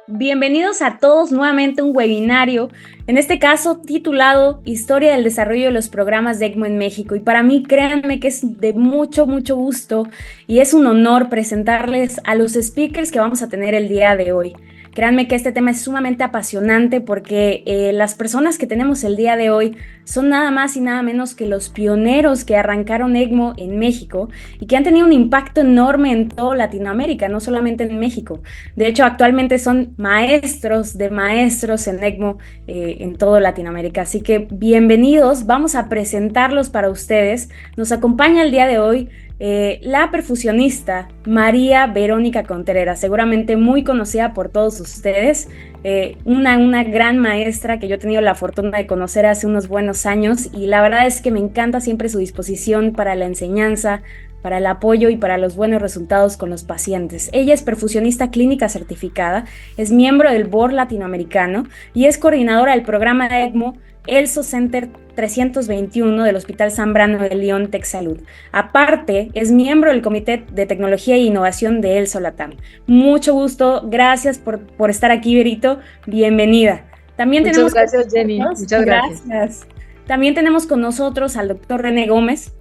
Bienvenidos a todos nuevamente a un webinario, en este caso titulado Historia del desarrollo de los programas de ECMO en México. Y para mí, créanme que es de mucho gusto y es un honor presentarles a los speakers que vamos a tener el día de hoy. Créanme que este tema es sumamente apasionante porque las personas que tenemos el día de hoy son nada más y nada menos que los pioneros que arrancaron ECMO en México y que han tenido un impacto enorme en toda Latinoamérica, no solamente en México. De hecho, actualmente son maestros de maestros en ECMO en toda Latinoamérica. Así que bienvenidos, vamos a presentarlos para ustedes. Nos acompaña el día de hoy la perfusionista María Verónica Contreras, seguramente muy conocida por todos ustedes, una gran maestra que yo he tenido la fortuna de conocer hace unos buenos años y la verdad es que me encanta siempre su disposición para la enseñanza, para el apoyo y para los buenos resultados con los pacientes. Ella es perfusionista clínica certificada, es miembro del Board Latinoamericano y es coordinadora del programa de ECMO ELSO Center 321 del Hospital Zambrano de León, TecSalud. Aparte, es miembro del Comité de Tecnología e Innovación de ELSO Latam. Mucho gusto, gracias por estar aquí, Berito. Bienvenida. También Muchas gracias, Jenny. Muchas gracias. También tenemos con nosotros al doctor René Gómez,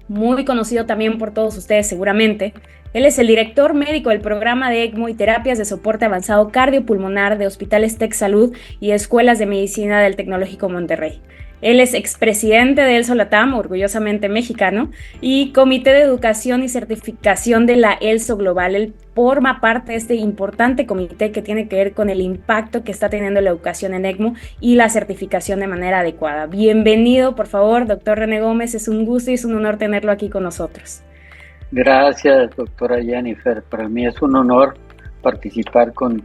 muy conocido también por todos ustedes seguramente. Él es el director médico del programa de ECMO y terapias de soporte avanzado cardiopulmonar de Hospitales TecSalud y Escuelas de Medicina del Tecnológico Monterrey. Él es expresidente de ELSO Latam, orgullosamente mexicano, y Comité de Educación y Certificación de la ELSO Global. Él forma parte de este importante comité que tiene que ver con el impacto que está teniendo la educación en ECMO y la certificación de manera adecuada. Bienvenido, por favor, doctor René Gómez. Es un gusto y es un honor tenerlo aquí con nosotros. Gracias, doctora Jennifer. Para mí es un honor participar con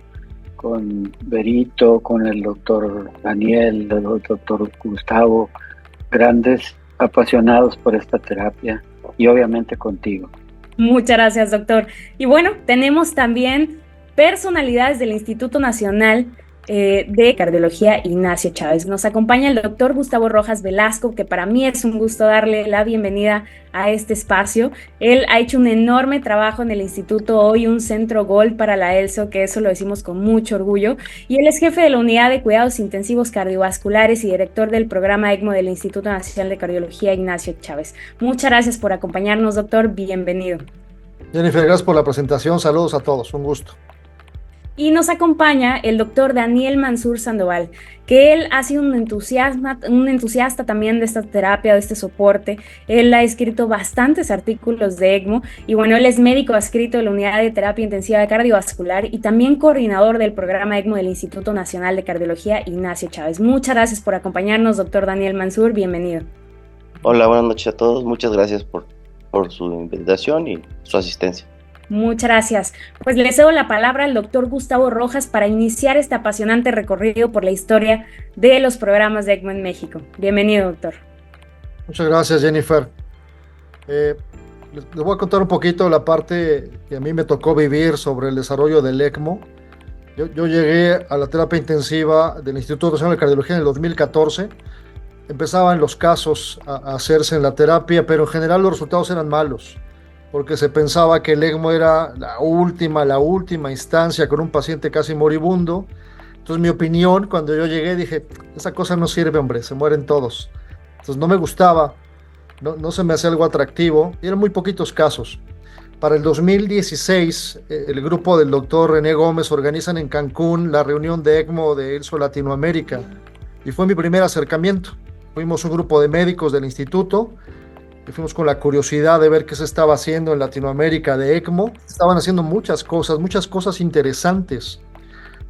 Berito, con el doctor Daniel, el doctor Gustavo, grandes apasionados por esta terapia y obviamente contigo. Muchas gracias, doctor. Y bueno, tenemos también personalidades del Instituto Nacional de Cardiología Ignacio Chávez. Nos acompaña el doctor Gustavo Rojas Velasco, que para mí es un gusto darle la bienvenida a este espacio. Él ha hecho un enorme trabajo en el instituto, hoy un centro Gold para la ELSO, que eso lo decimos con mucho orgullo, y él es jefe de la Unidad de Cuidados Intensivos Cardiovasculares y director del programa ECMO del Instituto Nacional de Cardiología Ignacio Chávez. Muchas gracias por acompañarnos, doctor. Bienvenido. Jennifer, gracias por la presentación. Saludos a todos. Un gusto. Y nos acompaña el doctor Daniel Mansur Sandoval, que él ha sido un entusiasta también de esta terapia, de este soporte. Él ha escrito bastantes artículos de ECMO y bueno, él es médico adscrito de la Unidad de Terapia Intensiva de Cardiovascular y también coordinador del programa ECMO del Instituto Nacional de Cardiología Ignacio Chávez. Muchas gracias por acompañarnos, doctor Daniel Mansur. Bienvenido. Hola, buenas noches a todos. Muchas gracias por su invitación y su asistencia. Muchas gracias. Pues le cedo la palabra al doctor Gustavo Rojas para iniciar este apasionante recorrido por la historia de los programas de ECMO en México. Bienvenido, doctor. Muchas gracias, Jennifer. Les voy a contar un poquito la parte que a mí me tocó vivir sobre el desarrollo del ECMO. Yo llegué a la terapia intensiva del Instituto Nacional de Cardiología en el 2014. Empezaban los casos a hacerse en la terapia, pero en general los resultados eran malos, porque se pensaba que el ECMO era la última instancia con un paciente casi moribundo. Entonces mi opinión, cuando yo llegué, dije, esa cosa no sirve, hombre, se mueren todos. Entonces no me gustaba, no se me hacía algo atractivo, y eran muy poquitos casos. Para el 2016, el grupo del doctor René Gómez organizan en Cancún la reunión de ECMO de ELSO Latinoamérica, y fue mi primer acercamiento. Fuimos un grupo de médicos del instituto, y fuimos con la curiosidad de ver qué se estaba haciendo en Latinoamérica de ECMO. Estaban haciendo muchas cosas interesantes.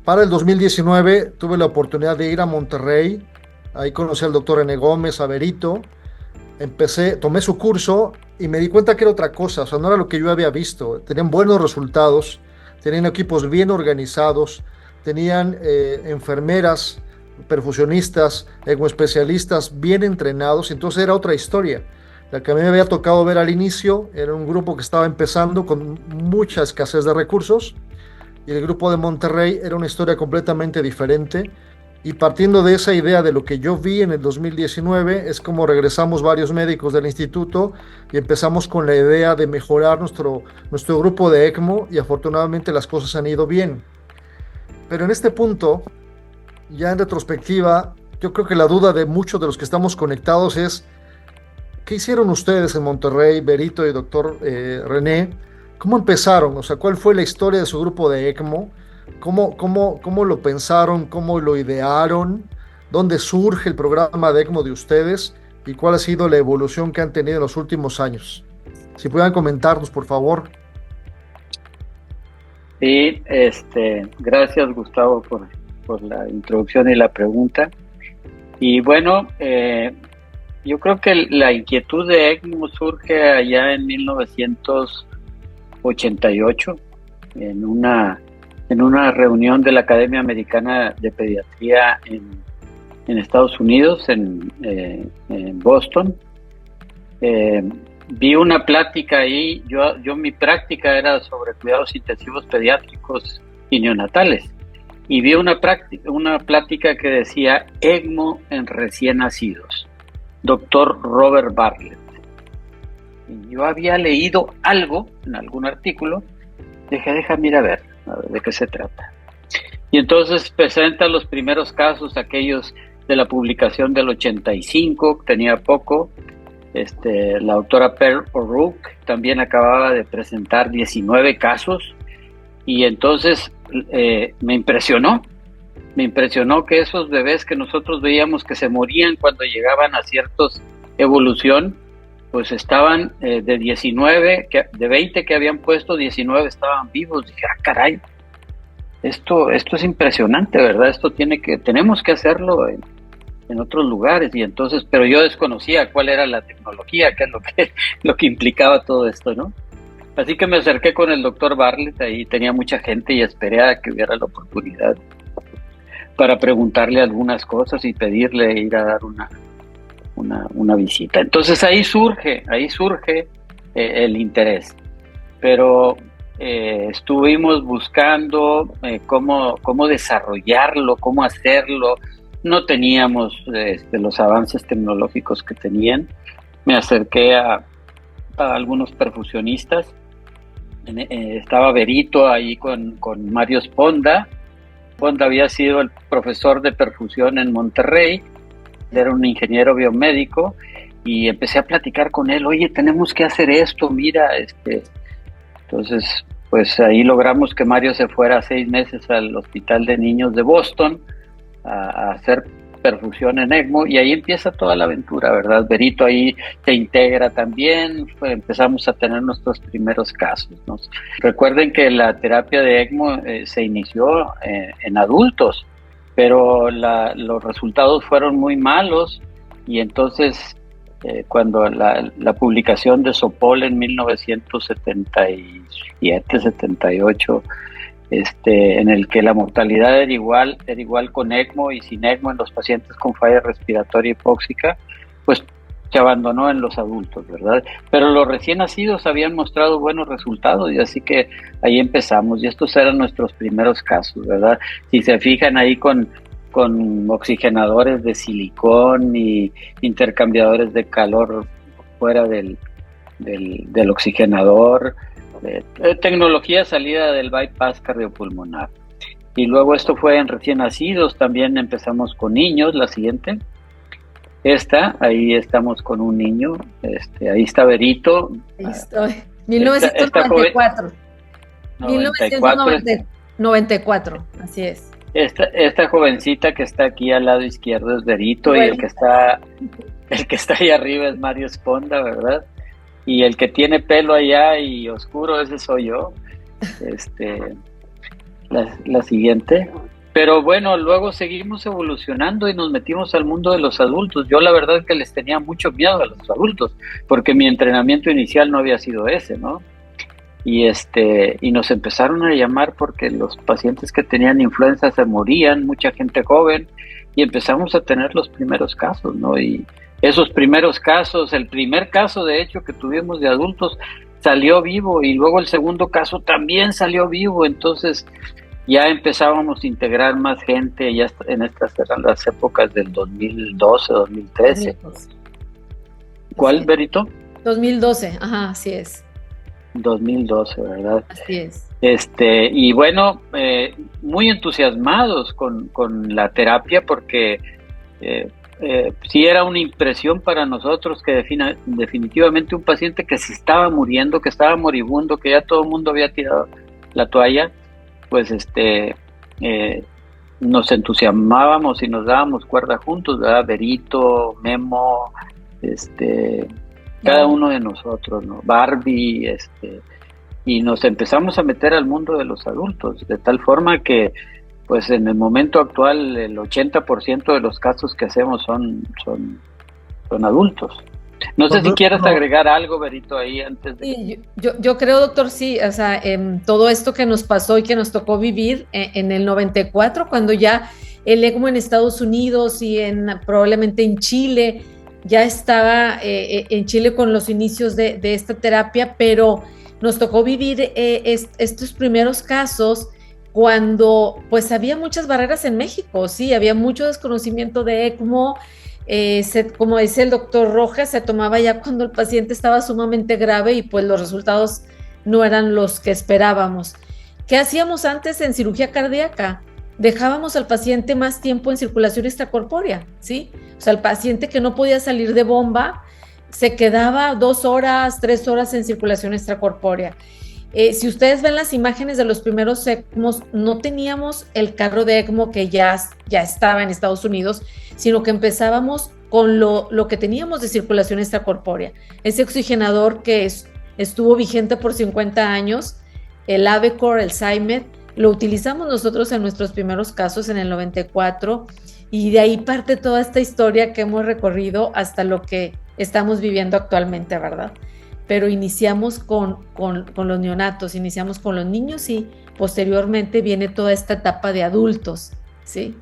Para el 2019 tuve la oportunidad de ir a Monterrey. Ahí conocí al doctor René Gómez, a Berito. Tomé su curso y me di cuenta que era otra cosa. O sea, no era lo que yo había visto. Tenían buenos resultados, tenían equipos bien organizados, tenían enfermeras, perfusionistas, ECMO especialistas bien entrenados. Entonces era otra historia. La que a mí me había tocado ver al inicio era un grupo que estaba empezando con mucha escasez de recursos, y el grupo de Monterrey era una historia completamente diferente. Y partiendo de esa idea de lo que yo vi en el 2019 es como regresamos varios médicos del instituto y empezamos con la idea de mejorar nuestro grupo de ECMO, y afortunadamente las cosas han ido bien. Pero en este punto, ya en retrospectiva, yo creo que la duda de muchos de los que estamos conectados es, ¿qué hicieron ustedes en Monterrey, Berito y doctor René? ¿Cómo empezaron? O sea, ¿cuál fue la historia de su grupo de ECMO? ¿Cómo lo pensaron? ¿Cómo lo idearon? ¿Dónde surge el programa de ECMO de ustedes? ¿Y cuál ha sido la evolución que han tenido en los últimos años? Si pudieran comentarnos, por favor. Sí, gracias Gustavo por la introducción y la pregunta. Y bueno, yo creo que la inquietud de ECMO surge allá en 1988 en una reunión de la Academia Americana de Pediatría en Estados Unidos, en Boston. Vi una plática ahí. Yo mi práctica era sobre cuidados intensivos pediátricos y neonatales, y vi una plática que decía ECMO en recién nacidos, doctor Robert Bartlett. Y yo había leído algo en algún artículo, déjame ir a ver de qué se trata. Y entonces presenta los primeros casos, aquellos de la publicación del 85, tenía poco. La doctora Pearl O'Rourke también acababa de presentar 19 casos, y entonces me impresionó que esos bebés que nosotros veíamos que se morían cuando llegaban a ciertos evolución, pues estaban de 19, de 20 que habían puesto, 19 estaban vivos. Dije, caray, esto es impresionante, ¿verdad? Tenemos que hacerlo en otros lugares. Y entonces, pero yo desconocía cuál era la tecnología, qué es lo que implicaba todo esto, ¿no? Así que me acerqué con el doctor Bartlett, ahí tenía mucha gente, y esperé a que hubiera la oportunidad para preguntarle algunas cosas y pedirle ir a dar una visita. Entonces ahí surge el interés. Pero estuvimos buscando cómo desarrollarlo, cómo hacerlo. No teníamos los avances tecnológicos que tenían. Me acerqué a algunos perfusionistas. Estaba Berito ahí con Mario Sponda. Sponda había sido el profesor de perfusión en Monterrey, era un ingeniero biomédico, y empecé a platicar con él. Oye, tenemos que hacer esto, mira. Entonces, pues ahí logramos que Mario se fuera 6 meses al Hospital de Niños de Boston a hacer perfusión en ECMO, y ahí empieza toda la aventura, ¿verdad? Berito ahí se integra también. Empezamos a tener nuestros primeros casos, ¿no? Recuerden que la terapia de ECMO se inició en adultos, pero los resultados fueron muy malos, y entonces cuando la publicación de Sopol en 1977-78, en el que la mortalidad era igual con ECMO y sin ECMO en los pacientes con falla respiratoria hipóxica, pues se abandonó en los adultos, ¿verdad? Pero los recién nacidos habían mostrado buenos resultados, y así que ahí empezamos, y estos eran nuestros primeros casos, ¿verdad? Si se fijan ahí con oxigenadores de silicón y intercambiadores de calor fuera del oxigenador, tecnología salida del bypass cardiopulmonar. Y luego esto fue en recién nacidos. También empezamos con niños. La siguiente, ahí estamos con un niño, ahí está Berito. Ahí estoy. 1994. 1994, así es. Esta jovencita que está aquí al lado izquierdo es Berito, y el que está ahí arriba es Mario Sponda, ¿verdad? Y el que tiene pelo allá y oscuro, ese soy yo. La siguiente. Pero bueno, luego seguimos evolucionando y nos metimos al mundo de los adultos. Yo la verdad es que les tenía mucho miedo a los adultos, porque mi entrenamiento inicial no había sido ese, ¿no? Y nos empezaron a llamar porque los pacientes que tenían influenza se morían, mucha gente joven, y empezamos a tener los primeros casos, ¿no? Y esos primeros casos, el primer caso de hecho que tuvimos de adultos salió vivo, y luego el segundo caso también salió vivo. Entonces ya empezábamos a integrar más gente. Ya en estas eran las épocas del 2012, 2013. 2012. ¿Cuál, Berito? 2012, ajá, así es. 2012, ¿verdad? Así es. Y bueno, muy entusiasmados con la terapia porque sí era una impresión para nosotros que definitivamente un paciente que se estaba muriendo, que estaba moribundo, que ya todo el mundo había tirado la toalla, pues nos entusiasmábamos y nos dábamos cuerda juntos, ¿verdad? Berito, Memo, cada uno de nosotros, ¿no? Barbie, y nos empezamos a meter al mundo de los adultos, de tal forma que pues en el momento actual el 80% de los casos que hacemos son adultos. No sé si quieras agregar algo, Berito, ahí antes de... Sí, yo creo, doctor, sí, o sea, todo esto que nos pasó y que nos tocó vivir en el 94, cuando ya el ECMO en Estados Unidos y probablemente en Chile, ya estaba en Chile con los inicios de esta terapia, pero nos tocó vivir estos primeros casos cuando pues había muchas barreras en México, sí, había mucho desconocimiento de ECMO. Como dice el doctor Rojas, se tomaba ya cuando el paciente estaba sumamente grave y pues los resultados no eran los que esperábamos. ¿Qué hacíamos antes en cirugía cardíaca? Dejábamos al paciente más tiempo en circulación extracorpórea, ¿sí? O sea, el paciente que no podía salir de bomba se quedaba 2 horas, 3 horas en circulación extracorpórea. Si ustedes ven las imágenes de los primeros ECMOs, no teníamos el carro de ECMO que ya estaba en Estados Unidos, sino que empezábamos con lo que teníamos de circulación extracorpórea. Ese oxigenador que estuvo vigente por 50 años, el AveCor, el Zymed, lo utilizamos nosotros en nuestros primeros casos en el 94, y de ahí parte toda esta historia que hemos recorrido hasta lo que estamos viviendo actualmente, ¿verdad? Pero iniciamos con los neonatos, iniciamos con los niños y posteriormente viene toda esta etapa de adultos, ¿sí?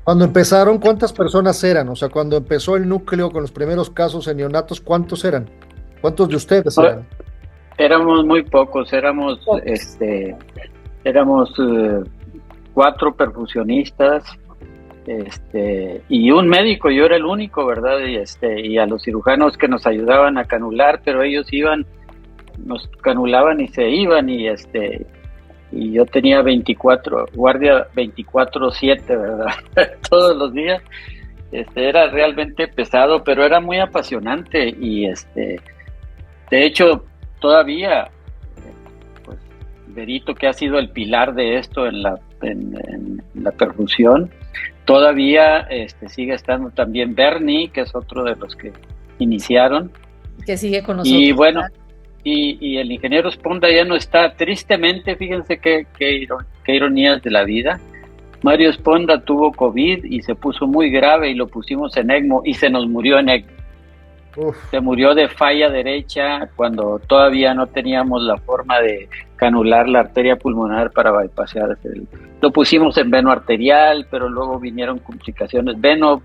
Cuando empezaron, ¿cuántas personas eran? O sea, cuando empezó el núcleo con los primeros casos en neonatos, ¿cuántos eran? ¿Cuántos de ustedes eran? Éramos muy pocos, éramos 4 perfusionistas, y un médico. Yo era el único, ¿verdad? Y a los cirujanos que nos ayudaban a canular, pero ellos nos canulaban y se iban, y yo tenía guardia 24/7, ¿verdad? Todos los días. Era realmente pesado, pero era muy apasionante, y de hecho todavía pues Berito, que ha sido el pilar de esto en la perfusión, todavía sigue estando también Bernie, que es otro de los que iniciaron. Que sigue con nosotros. Y bueno, y el ingeniero Sponda ya no está, tristemente. Fíjense qué ironías de la vida. Mario Sponda tuvo COVID y se puso muy grave y lo pusimos en ECMO y se nos murió en ECMO. Se murió de falla derecha cuando todavía no teníamos la forma de canular la arteria pulmonar para bypassear. Lo pusimos en veno arterial, pero luego vinieron complicaciones, veno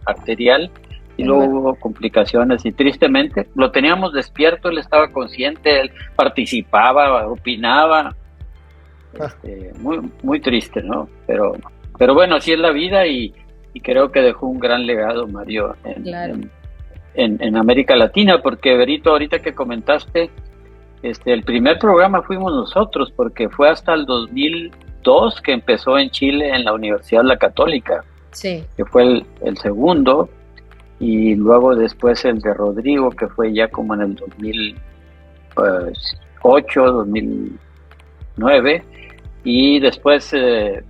arterial, y luego hubo complicaciones, y tristemente lo teníamos despierto, él estaba consciente, él participaba, opinaba. Muy, muy triste, ¿no? Pero bueno, así es la vida, y creo que dejó un gran legado, Mario, en América Latina, porque Berito, ahorita que comentaste, el primer programa fuimos nosotros, porque fue hasta el 2002 que empezó en Chile en la Universidad La Católica, sí, que fue el segundo, y luego después el de Rodrigo, que fue ya como en el 2008, 2009, y después el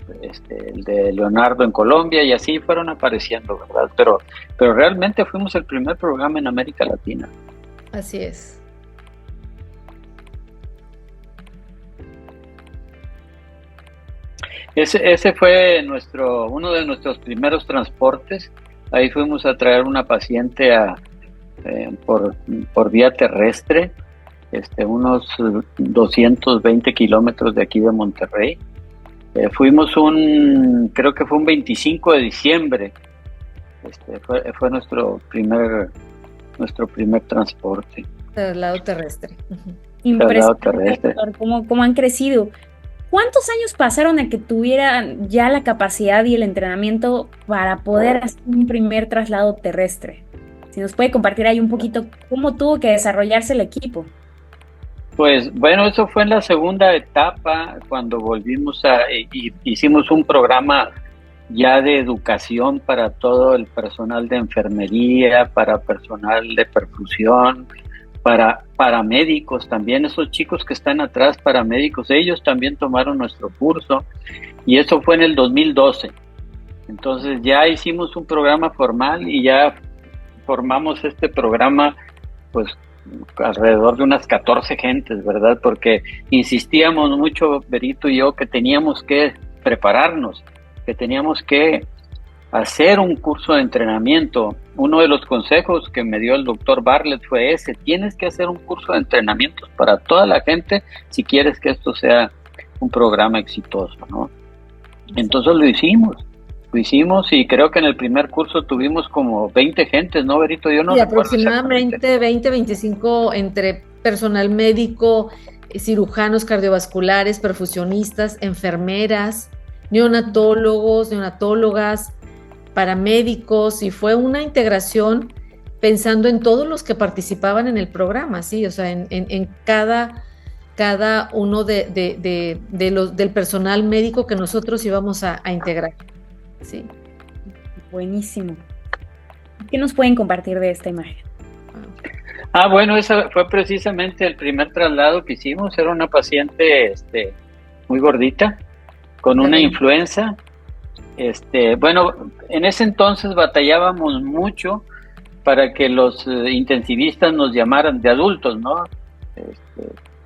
de Leonardo en Colombia, y así fueron apareciendo, ¿verdad? Pero realmente fuimos el primer programa en América Latina. Así es. Ese fue uno de nuestros primeros transportes. Ahí fuimos a traer una paciente por vía terrestre, unos 220 kilómetros de aquí de Monterrey. Fuimos creo que fue un 25 de diciembre. Fue nuestro primer transporte. Traslado terrestre. Impresionante, doctor, cómo han crecido. ¿Cuántos años pasaron a que tuvieran ya la capacidad y el entrenamiento para poder hacer un primer traslado terrestre? Si nos puede compartir ahí un poquito cómo tuvo que desarrollarse el equipo. Pues bueno, eso fue en la segunda etapa, cuando volvimos hicimos un programa ya de educación para todo el personal de enfermería, para personal de perfusión, para paramédicos también, esos chicos que están atrás, paramédicos, ellos también tomaron nuestro curso, y eso fue en el 2012. Entonces ya hicimos un programa formal y ya formamos este programa, pues alrededor de unas 14 gentes, ¿verdad? Porque insistíamos mucho, Berito y yo, que teníamos que prepararnos, que teníamos que hacer un curso de entrenamiento. Uno de los consejos que me dio el doctor Bartlett fue ese: tienes que hacer un curso de entrenamientos para toda la gente si quieres que esto sea un programa exitoso, ¿no? Entonces lo hicimos y creo que en el primer curso tuvimos como 20 gentes, ¿no, Berito? Yo no recuerdo aproximadamente 20, 25 entre personal médico, cirujanos cardiovasculares, perfusionistas, enfermeras, neonatólogos, neonatólogas, paramédicos, y fue una integración pensando en todos los que participaban en el programa, ¿sí? O sea, en cada uno del personal médico que nosotros íbamos a integrar. Sí. Buenísimo. ¿Qué nos pueden compartir de esta imagen? Bueno, ese fue precisamente el primer traslado que hicimos. Era una paciente muy gordita, con una influenza. Bueno, en ese entonces batallábamos mucho para que los intensivistas nos llamaran, de adultos, ¿no?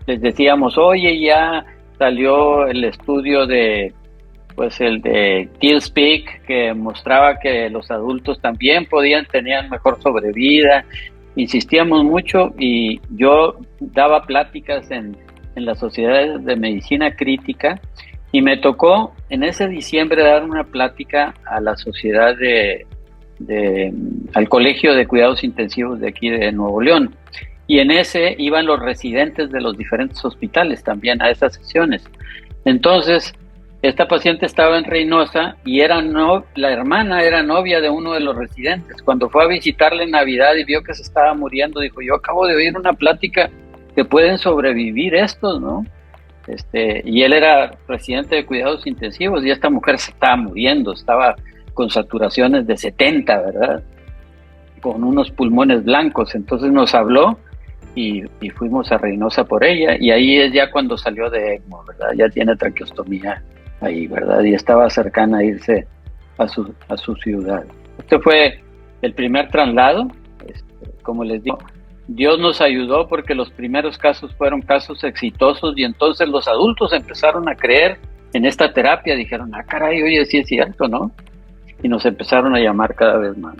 Les decíamos, oye, ya salió el estudio el de TealSpeak, que mostraba que los adultos también tenían mejor sobrevida. Insistíamos mucho y yo daba pláticas en las sociedades de medicina crítica, y me tocó en ese diciembre dar una plática a la sociedad al Colegio de Cuidados Intensivos de aquí de Nuevo León, y en ese iban los residentes de los diferentes hospitales también a esas sesiones. Entonces, esta paciente estaba en Reynosa y la hermana era novia de uno de los residentes. Cuando fue a visitarle en Navidad y vio que se estaba muriendo, dijo, yo acabo de oír una plática que pueden sobrevivir estos, ¿no? Y él era residente de cuidados intensivos, y esta mujer se estaba muriendo, estaba con saturaciones de 70, ¿verdad? Con unos pulmones blancos. Entonces nos habló y fuimos a Reynosa por ella, y ahí es ya cuando salió de ECMO, ¿verdad? Ya tiene traqueostomía ahí, ¿verdad? Y estaba cercana a irse a su ciudad. Este fue el primer traslado. Como les digo, Dios nos ayudó porque los primeros casos fueron casos exitosos, y entonces los adultos empezaron a creer en esta terapia. Dijeron, caray, oye, sí es cierto, ¿no? Y nos empezaron a llamar cada vez más.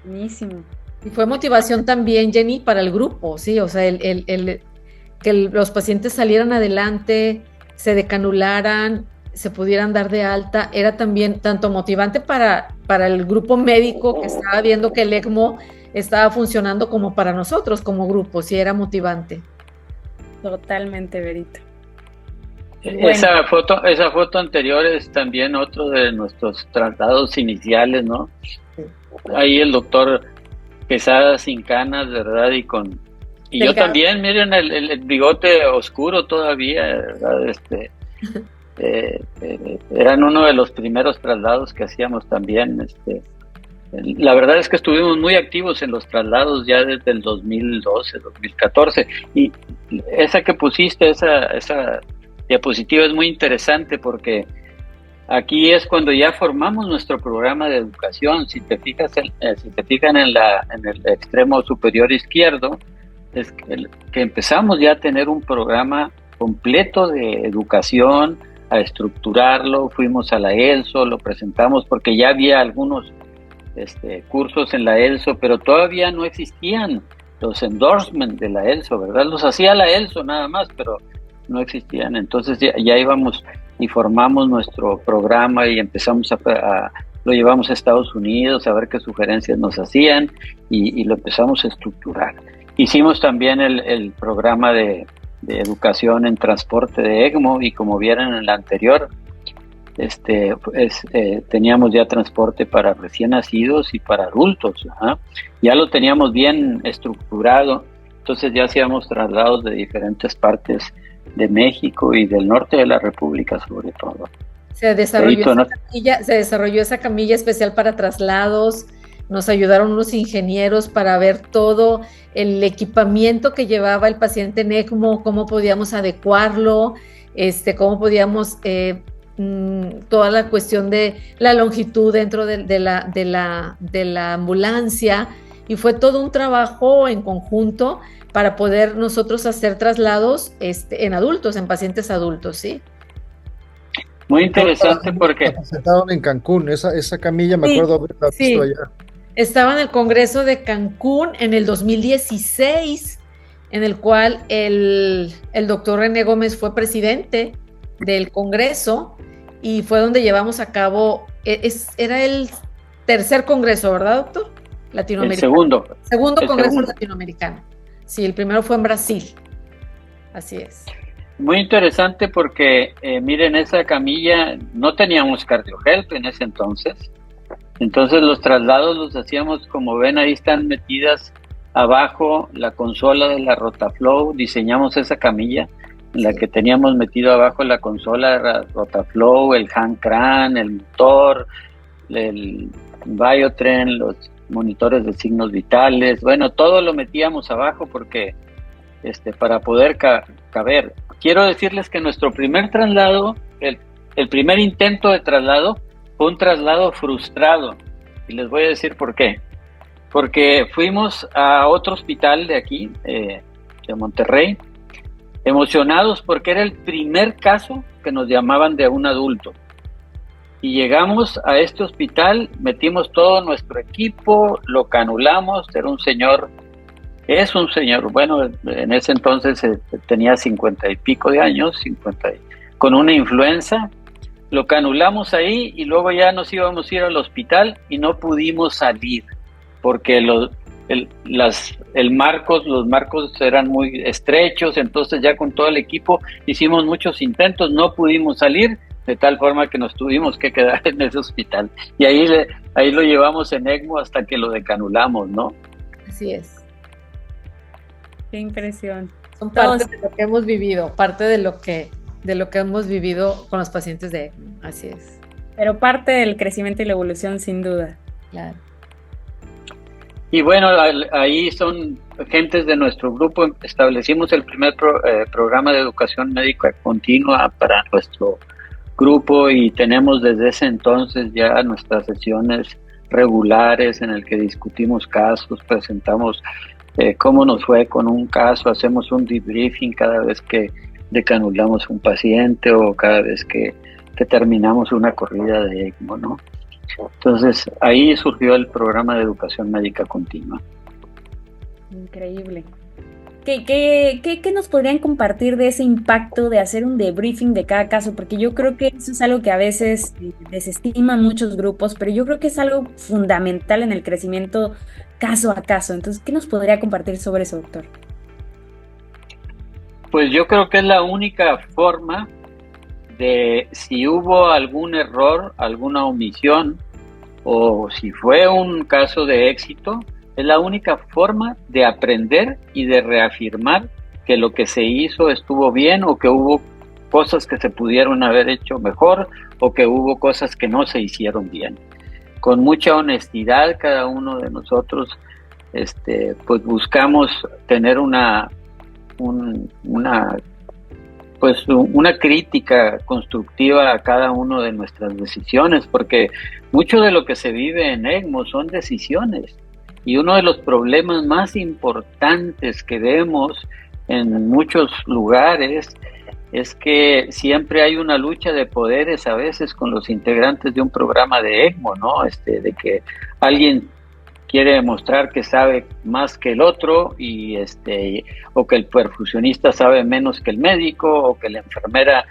Buenísimo. Y fue motivación también, Jenny, para el grupo, ¿sí? O sea, que los pacientes salieran adelante, se decanularan, se pudieran dar de alta, era también tanto motivante para el grupo médico que estaba viendo que el ECMO estaba funcionando, como para nosotros como grupo, sí era motivante. Totalmente, Berito. Bueno. Esa foto anterior es también otro de nuestros tratados iniciales, ¿no? Sí. Ahí el doctor Quesada sin canas, ¿verdad? Y yo también, miren el bigote oscuro todavía, ¿verdad? Eran uno de los primeros traslados que hacíamos también. La verdad es que estuvimos muy activos en los traslados ya desde el 2012, 2014. Y esa que pusiste, esa diapositiva es muy interesante, porque aquí es cuando ya formamos nuestro programa de educación. Si te fijan en el extremo superior izquierdo, es que empezamos ya a tener un programa completo de educación, a estructurarlo. Fuimos a la ELSO, lo presentamos porque ya había algunos cursos en la ELSO, pero todavía no existían los endorsements de la ELSO, ¿verdad? Los hacía la ELSO nada más, pero no existían. Entonces ya íbamos y formamos nuestro programa y empezamos lo llevamos a Estados Unidos a ver qué sugerencias nos hacían, y lo empezamos a estructurar. Hicimos también el programa de educación en transporte de ECMO, y como vieron en la anterior, teníamos ya transporte para recién nacidos y para adultos, ¿eh? Ya lo teníamos bien estructurado, Entonces ya hacíamos traslados de diferentes partes de México y del norte de la República sobre todo. Se desarrolló esa camilla especial para traslados, nos ayudaron unos ingenieros para ver todo el equipamiento que llevaba el paciente en ECMO, cómo podíamos adecuarlo, cómo podíamos, toda la cuestión de la longitud dentro de la ambulancia, y fue todo un trabajo en conjunto para poder nosotros hacer traslados en adultos, en pacientes adultos, ¿sí? Muy interesante porque... La presentaron en Cancún, esa camilla me acuerdo haberla visto allá. Estaba en el Congreso de Cancún en el 2016, en el cual el doctor René Gómez fue presidente del Congreso, y fue donde llevamos a cabo, era el tercer Congreso, ¿verdad, doctor? Latinoamericano. El segundo Congreso latinoamericano. Sí, el primero fue en Brasil. Así es. Muy interesante porque, miren, esa camilla, no teníamos CardioHelp en ese entonces. Entonces los traslados los hacíamos, como ven, ahí están metidas abajo la consola de la Rotaflow. Diseñamos esa camilla en la que teníamos metido abajo la consola de la Rotaflow, el Handcran, el motor, el Biotren, los monitores de signos vitales. Bueno, todo lo metíamos abajo porque para poder caber. Quiero decirles que nuestro primer traslado, el primer intento de traslado, fue un traslado frustrado, y les voy a decir por qué. Porque fuimos a otro hospital de aquí, de Monterrey, emocionados porque era el primer caso que nos llamaban de un adulto. Y llegamos a este hospital, metimos todo nuestro equipo, lo canulamos, es un señor, bueno, en ese entonces tenía 50 y pico de años, con una influenza. Lo canulamos ahí y luego ya nos íbamos a ir al hospital y no pudimos salir porque los marcos eran muy estrechos. Entonces ya con todo el equipo hicimos muchos intentos, no pudimos salir, de tal forma que nos tuvimos que quedar en ese hospital. Y ahí lo llevamos en ECMO hasta que lo decanulamos, ¿no? Así es. Qué impresión. Son parte de lo que hemos vivido, parte de lo que hemos vivido con los pacientes de ECMO, así es. Pero parte del crecimiento y la evolución, sin duda. Claro. Y bueno, ahí son gentes de nuestro grupo. Establecimos el primer programa de educación médica continua para nuestro grupo, y tenemos desde ese entonces ya nuestras sesiones regulares en el que discutimos casos, presentamos cómo nos fue con un caso, hacemos un debriefing cada vez que decanulamos un paciente o cada vez que terminamos una corrida de ECMO, ¿no? Entonces ahí surgió el programa de educación médica continua. Increíble. ¿Qué nos podrían compartir de ese impacto de hacer un debriefing de cada caso? Porque yo creo que eso es algo que a veces desestiman muchos grupos, pero yo creo que es algo fundamental en el crecimiento caso a caso. Entonces, ¿qué nos podría compartir sobre eso, doctor? Pues yo creo que es la única forma de, si hubo algún error, alguna omisión, o si fue un caso de éxito, es la única forma de aprender y de reafirmar que lo que se hizo estuvo bien, o que hubo cosas que se pudieron haber hecho mejor, o que hubo cosas que no se hicieron bien. Con mucha honestidad, cada uno de nosotros pues buscamos tener una crítica constructiva a cada una de nuestras decisiones, porque mucho de lo que se vive en ECMO son decisiones, y uno de los problemas más importantes que vemos en muchos lugares es que siempre hay una lucha de poderes a veces con los integrantes de un programa de ECMO, ¿no? De que alguien quiere demostrar que sabe más que el otro, y o que el perfusionista sabe menos que el médico, o que la enfermera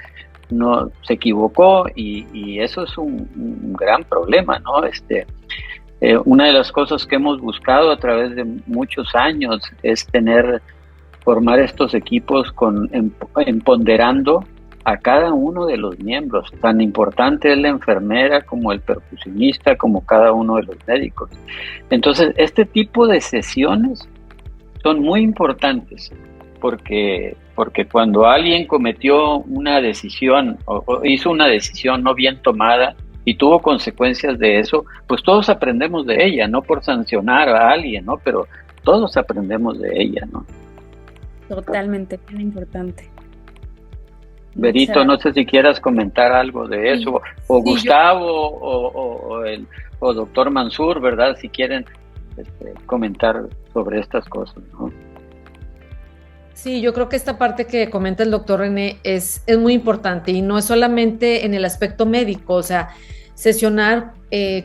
no se equivocó, y eso es un gran problema, ¿no? Una de las cosas que hemos buscado a través de muchos años es formar estos equipos empoderando a cada uno de los miembros. Tan importante es la enfermera como el perfusionista, como cada uno de los médicos. Entonces, este tipo de sesiones son muy importantes porque cuando alguien cometió una decisión o hizo una decisión no bien tomada y tuvo consecuencias de eso, pues todos aprendemos de ella, no por sancionar a alguien, ¿no? Pero todos aprendemos de ella, ¿no? Totalmente, bien importante. Berito, no sé si quieras comentar algo de eso, o Sí, Gustavo, o doctor Mansur, ¿verdad? Si quieren comentar sobre estas cosas, ¿no? Sí, yo creo que esta parte que comenta el doctor René es muy importante y no es solamente en el aspecto médico, o sea, sesionar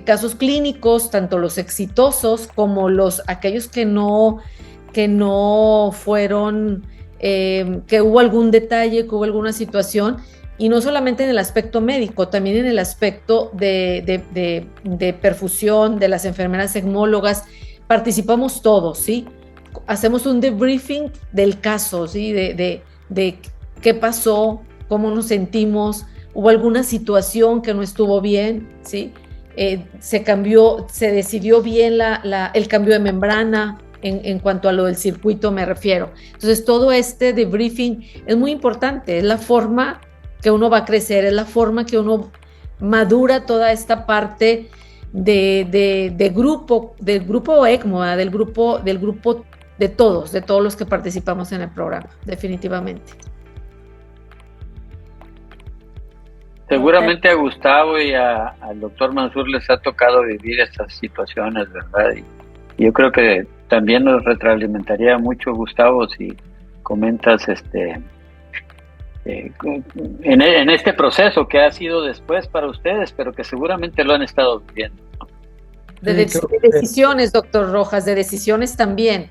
casos clínicos, tanto los exitosos como aquellos que no fueron, que hubo algún detalle, que hubo alguna situación, y no solamente en el aspecto médico, también en el aspecto de perfusión, de las enfermeras ecmólogas, participamos todos, ¿sí? Hacemos un debriefing del caso, ¿sí? De qué pasó, cómo nos sentimos, hubo alguna situación que no estuvo bien, ¿sí? Se decidió bien el cambio de membrana en cuanto a lo del circuito me refiero. Entonces todo este debriefing es muy importante, es la forma que uno va a crecer, es la forma que uno madura toda esta parte del grupo ECMO, ¿verdad? del grupo de todos los que participamos en el programa, definitivamente. Seguramente a Gustavo y al doctor Mansur les ha tocado vivir estas situaciones, ¿verdad? Y yo creo que también nos retroalimentaría mucho, Gustavo, si comentas en este proceso que ha sido después para ustedes, pero que seguramente lo han estado viviendo, ¿no? De decisiones, doctor Rojas, de decisiones también.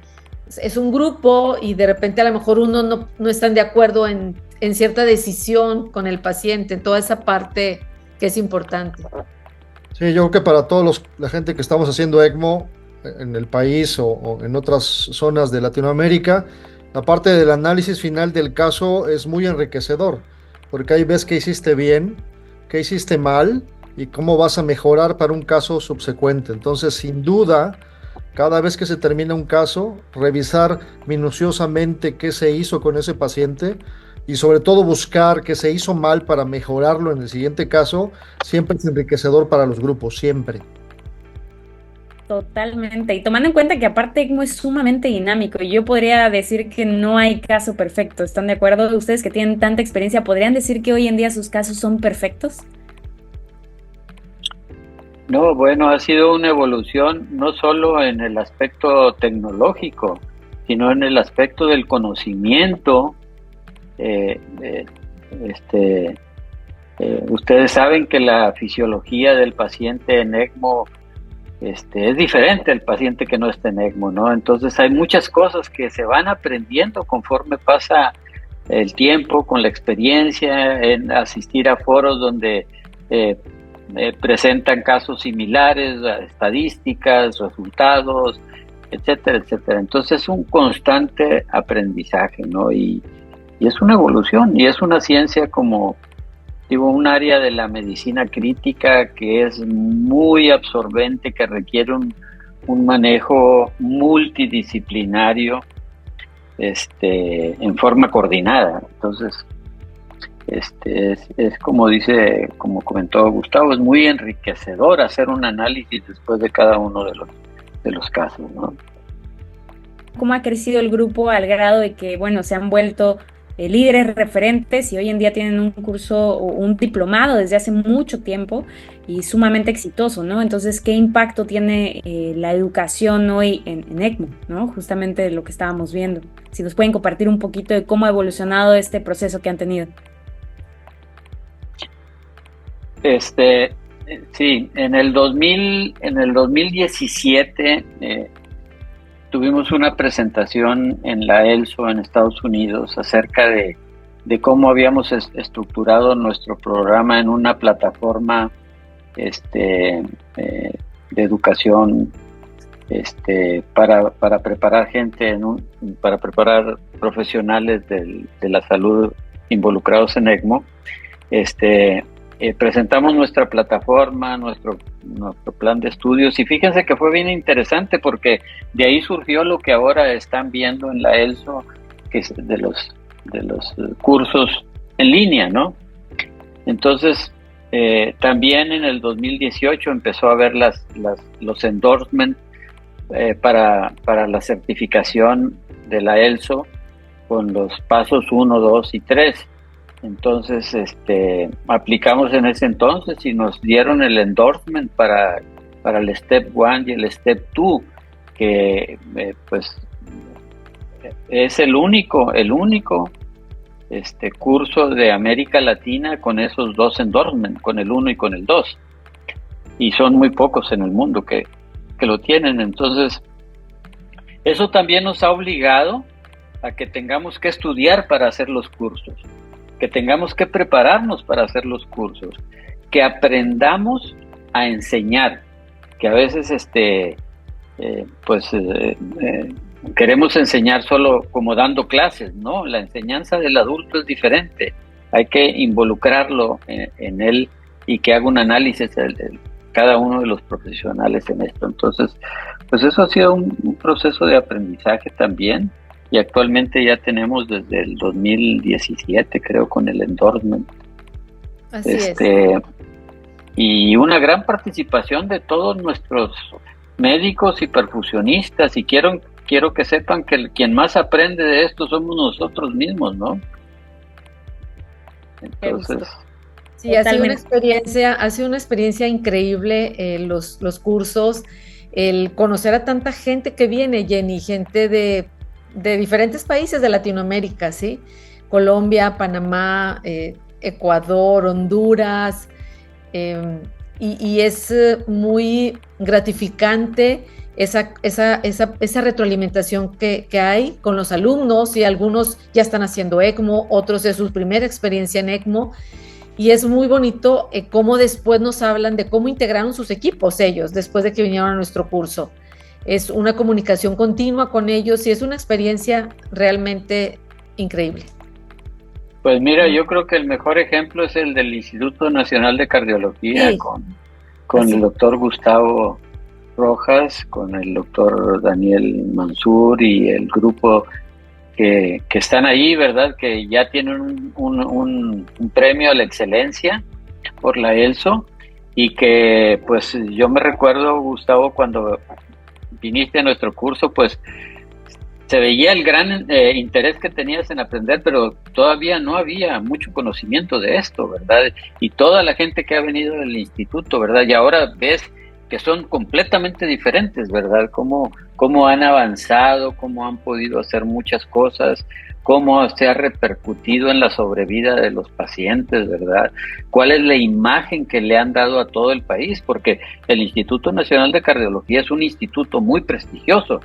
Es un grupo y de repente a lo mejor uno no están de acuerdo en cierta decisión con el paciente, en toda esa parte que es importante. Sí, yo creo que para todos la gente que estamos haciendo ECMO en el país o en otras zonas de Latinoamérica, la parte del análisis final del caso es muy enriquecedor, porque ahí ves qué hiciste bien, qué hiciste mal y cómo vas a mejorar para un caso subsecuente. Entonces, sin duda, cada vez que se termina un caso, revisar minuciosamente qué se hizo con ese paciente y sobre todo buscar qué se hizo mal para mejorarlo en el siguiente caso, siempre es enriquecedor para los grupos, siempre. Totalmente, y tomando en cuenta que aparte ECMO es sumamente dinámico y yo podría decir que no hay caso perfecto, ¿están de acuerdo? Ustedes que tienen tanta experiencia, ¿podrían decir que hoy en día sus casos son perfectos? No, bueno, ha sido una evolución no solo en el aspecto tecnológico, sino en el aspecto del conocimiento. Ustedes saben que la fisiología del paciente en ECMO es diferente al paciente que no está en ECMO, ¿no? Entonces hay muchas cosas que se van aprendiendo conforme pasa el tiempo, con la experiencia, en asistir a foros donde presentan casos similares, estadísticas, resultados, etcétera, etcétera. Entonces es un constante aprendizaje, ¿no? Y es una evolución, y es una ciencia como, digo, un área de la medicina crítica que es muy absorbente, que requiere un manejo multidisciplinario en forma coordinada. Entonces, es como como comentó Gustavo, es muy enriquecedor hacer un análisis después de cada uno de los casos, ¿no? ¿Cómo ha crecido el grupo al grado de que, bueno, se han vuelto líderes referentes y hoy en día tienen un curso o un diplomado desde hace mucho tiempo y sumamente exitoso, ¿no? Entonces, ¿qué impacto tiene la educación hoy en ECMO, ¿no? Justamente lo que estábamos viendo. Si nos pueden compartir un poquito de cómo ha evolucionado este proceso que han tenido. Sí, en el 2017 tuvimos una presentación en la ELSO en Estados Unidos acerca de cómo habíamos estructurado nuestro programa en una plataforma de educación para preparar gente, para preparar profesionales de la salud involucrados en ECMO. Presentamos nuestra plataforma, nuestro nuestro plan de estudios, y fíjense que fue bien interesante porque de ahí surgió lo que ahora están viendo en la ELSO, que es de los cursos en línea, ¿no? Entonces, también en el 2018 empezó a haber los endorsements para la certificación de la ELSO con los pasos 1, 2 y 3. Entonces, aplicamos en ese entonces y nos dieron el endorsement para el Step 1 y el Step 2, que pues es el único curso de América Latina con esos dos endorsements, con el 1 y con el 2. Y son muy pocos en el mundo que lo tienen. Entonces, eso también nos ha obligado a que tengamos que estudiar para hacer los cursos, que tengamos que prepararnos para hacer los cursos, que aprendamos a enseñar, que a veces queremos enseñar solo como dando clases, ¿no? La enseñanza del adulto es diferente, hay que involucrarlo en él y que haga un análisis de cada uno de los profesionales en esto. Entonces, pues eso ha sido un proceso de aprendizaje también. Y actualmente ya tenemos desde el 2017, creo, con el endorsement. Así es. Y una gran participación de todos nuestros médicos y perfusionistas. Y quiero que sepan que quien más aprende de esto somos nosotros mismos, ¿no? Entonces... Sí, ha sido una experiencia increíble los cursos, el conocer a tanta gente que viene, Jenny, gente de diferentes países de Latinoamérica, ¿sí? Colombia, Panamá, Ecuador, Honduras, y es muy gratificante esa retroalimentación que hay con los alumnos, y algunos ya están haciendo ECMO, otros es su primera experiencia en ECMO, y es muy bonito cómo después nos hablan de cómo integraron sus equipos ellos después de que vinieron a nuestro curso. Es una comunicación continua con ellos y es una experiencia realmente increíble. Pues mira, yo creo que el mejor ejemplo es el del Instituto Nacional de Cardiología, sí, con el doctor Gustavo Rojas, con el doctor Daniel Mansur y el grupo que están ahí, ¿verdad? Que ya tienen un premio a la excelencia por la ELSO, y que pues yo me recuerdo, Gustavo, cuando viniste a nuestro curso, pues se veía el gran interés que tenías en aprender, pero todavía no había mucho conocimiento de esto, ¿verdad? Y toda la gente que ha venido del instituto, ¿verdad? Y ahora ves que son completamente diferentes, ¿verdad? Cómo han avanzado, cómo han podido hacer muchas cosas, cómo se ha repercutido en la sobrevida de los pacientes, ¿verdad? ¿Cuál es la imagen que le han dado a todo el país? Porque el Instituto Nacional de Cardiología es un instituto muy prestigioso,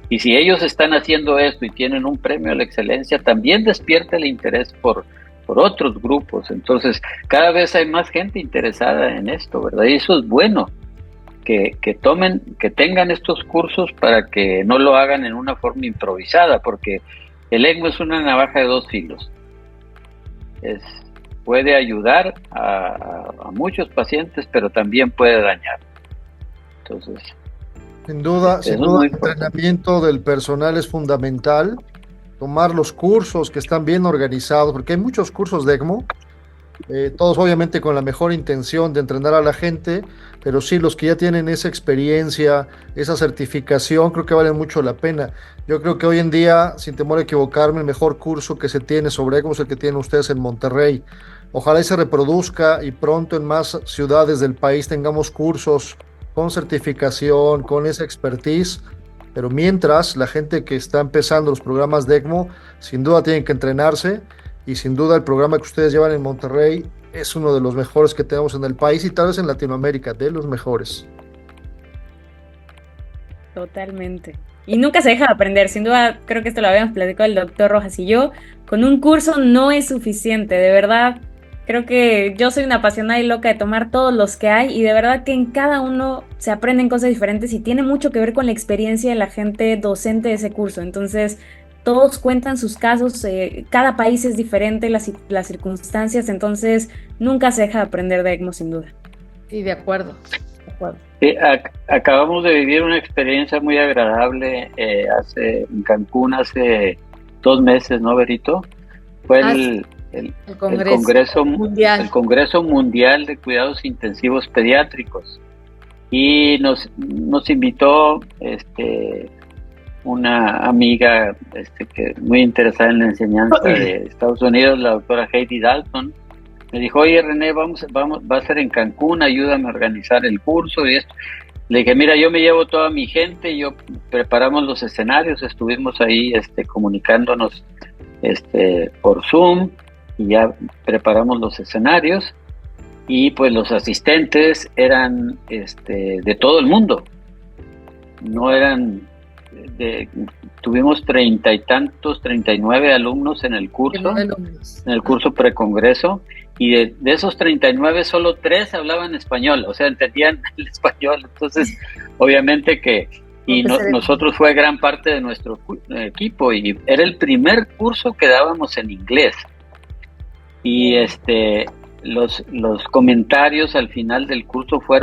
y si ellos están haciendo esto y tienen un premio a la excelencia, también despierta el interés por otros grupos. Entonces, cada vez hay más gente interesada en esto, ¿verdad? Y eso es bueno, que tengan estos cursos para que no lo hagan en una forma improvisada, porque el ECMO es una navaja de dos filos. Puede ayudar a muchos pacientes, pero también puede dañar. Entonces, sin duda, el entrenamiento del personal es fundamental. Tomar los cursos que están bien organizados, porque hay muchos cursos de ECMO, todos obviamente con la mejor intención de entrenar a la gente, pero sí, los que ya tienen esa experiencia, esa certificación, creo que valen mucho la pena. Yo creo que hoy en día, sin temor a equivocarme, el mejor curso que se tiene sobre ECMO es el que tienen ustedes en Monterrey. Ojalá y se reproduzca y pronto en más ciudades del país tengamos cursos con certificación, con esa expertise, pero mientras, la gente que está empezando los programas de ECMO, sin duda tienen que entrenarse, y sin duda el programa que ustedes llevan en Monterrey es uno de los mejores que tenemos en el país y tal vez en Latinoamérica, de los mejores. Totalmente. Y nunca se deja de aprender, sin duda, creo que esto lo habíamos platicado el doctor Rojas y yo, con un curso no es suficiente, de verdad. Creo que yo soy una apasionada y loca de tomar todos los que hay, y de verdad que en cada uno se aprenden cosas diferentes y tiene mucho que ver con la experiencia de la gente docente de ese curso. Entonces, todos cuentan sus casos, cada país es diferente, las circunstancias, entonces nunca se deja de aprender de ECMO, sin duda. Sí, de acuerdo. Acabamos de vivir una experiencia muy agradable en Cancún hace 2 meses, ¿no, Berito? Fue el Congreso Mundial. El Congreso Mundial de Cuidados Intensivos Pediátricos. Y nos invitó una amiga que muy interesada en la enseñanza de Estados Unidos, la doctora Heidi Dalton. Me dijo, oye René, va a ser en Cancún, ayúdame a organizar el curso y esto. Le dije, mira, yo me llevo toda mi gente, preparamos los escenarios, estuvimos ahí comunicándonos por Zoom y ya preparamos los escenarios y pues los asistentes eran de todo el mundo, no eran tuvimos 30 y tantos, 39 alumnos en el curso precongreso, y de esos 39 solo 3 hablaban español, o sea, entendían el español. Entonces obviamente que nosotros fue gran parte de nuestro equipo, y era el primer curso que dábamos en inglés, y los comentarios al final del curso fue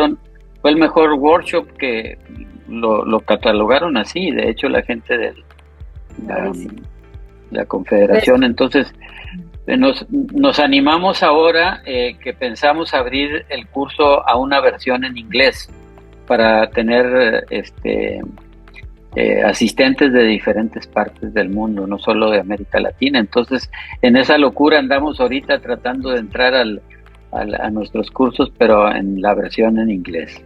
el mejor workshop, que lo catalogaron así, de hecho la gente de la confederación. Entonces nos animamos ahora, que pensamos abrir el curso a una versión en inglés para tener asistentes de diferentes partes del mundo, no solo de América Latina. Entonces en esa locura andamos ahorita tratando de entrar a nuestros cursos, pero en la versión en inglés.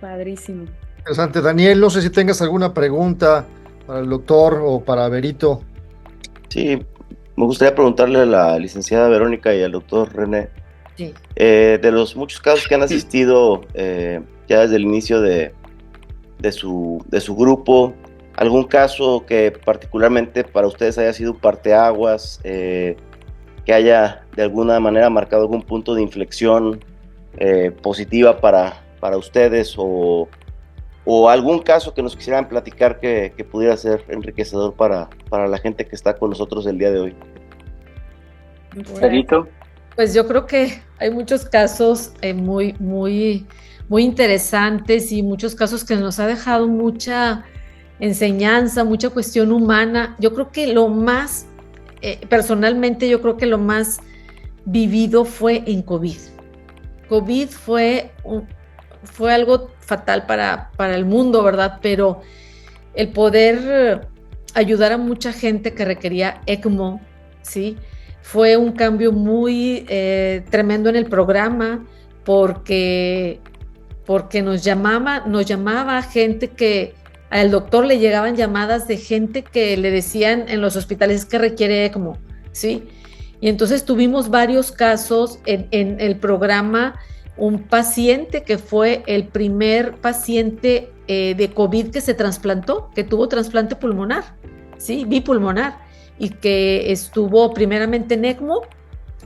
Padrísimo. Interesante. Daniel, no sé si tengas alguna pregunta para el doctor o para Berito. Sí, me gustaría preguntarle a la licenciada Verónica y al doctor René, sí, de los muchos casos que han asistido ya desde el inicio de su grupo, algún caso que particularmente para ustedes haya sido un parteaguas, que haya de alguna manera marcado algún punto de inflexión positiva para ustedes, o algún caso que nos quisieran platicar que pudiera ser enriquecedor para la gente que está con nosotros el día de hoy. Berito. Pues yo creo que hay muchos casos muy, muy, muy interesantes, y muchos casos que nos ha dejado mucha enseñanza, mucha cuestión humana. Yo creo que lo más, personalmente, yo creo que lo más vivido fue en COVID. COVID fue algo fatal para el mundo, ¿verdad? Pero el poder ayudar a mucha gente que requería ECMO, ¿sí? Fue un cambio muy tremendo en el programa, porque nos llamaba gente que al doctor le llegaban llamadas de gente que le decían en los hospitales que requiere ECMO, ¿sí? Y entonces tuvimos varios casos en el programa. Un paciente que fue el primer paciente de COVID que se trasplantó, que tuvo trasplante pulmonar, ¿sí? Bipulmonar, y que estuvo primeramente en ECMO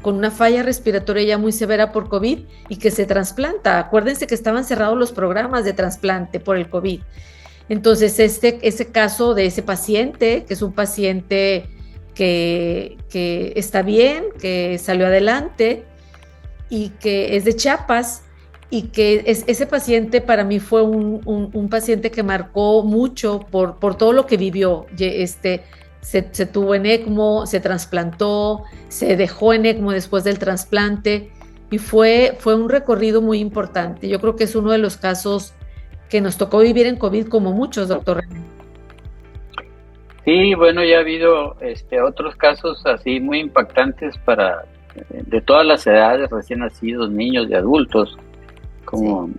con una falla respiratoria ya muy severa por COVID, y que se trasplanta. Acuérdense que estaban cerrados los programas de trasplante por el COVID. Entonces ese caso de ese paciente, que es un paciente que está bien, que salió adelante, y que es de Chiapas, y que ese paciente para mí fue un paciente que marcó mucho por todo lo que vivió. Se tuvo en ECMO, se trasplantó, se dejó en ECMO después del trasplante, y fue un recorrido muy importante. Yo creo que es uno de los casos que nos tocó vivir en COVID, como muchos, doctor René. Sí, bueno, ya ha habido otros casos así muy impactantes de todas las edades, recién nacidos, niños y adultos, como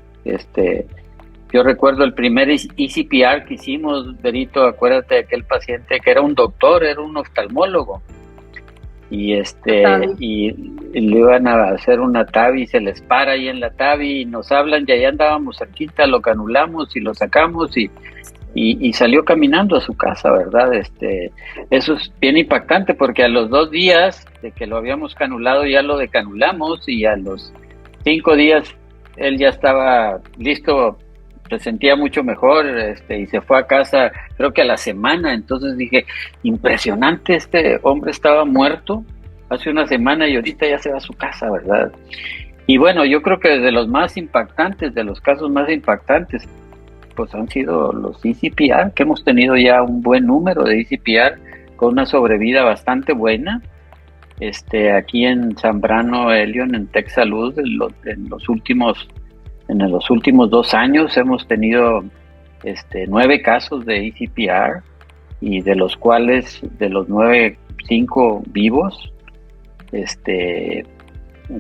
yo recuerdo el primer ECPR que hicimos, Berito, acuérdate de aquel paciente que era un doctor, era un oftalmólogo, y le iban a hacer una TAVI, se les para ahí en la TAVI y nos hablan, y allá andábamos cerquita, lo canulamos y lo sacamos y salió caminando a su casa, ¿verdad? Eso es bien impactante, porque a los 2 días de que lo habíamos canulado ya lo decanulamos, y a los 5 días él ya estaba listo, se sentía mucho mejor, y se fue a casa creo que a la semana. Entonces dije, impresionante, este hombre estaba muerto hace una semana y ahorita ya se va a su casa, ¿verdad? Y bueno, yo creo que de los más impactantes, de los casos más impactantes, pues han sido los ECPR, que hemos tenido ya un buen número de ECPR con una sobrevida bastante buena. Aquí en Zambrano, Elion, en TechSalud, en los últimos 2 años hemos tenido 9 casos de ECPR, y de los cuales, de los 9, 5 vivos,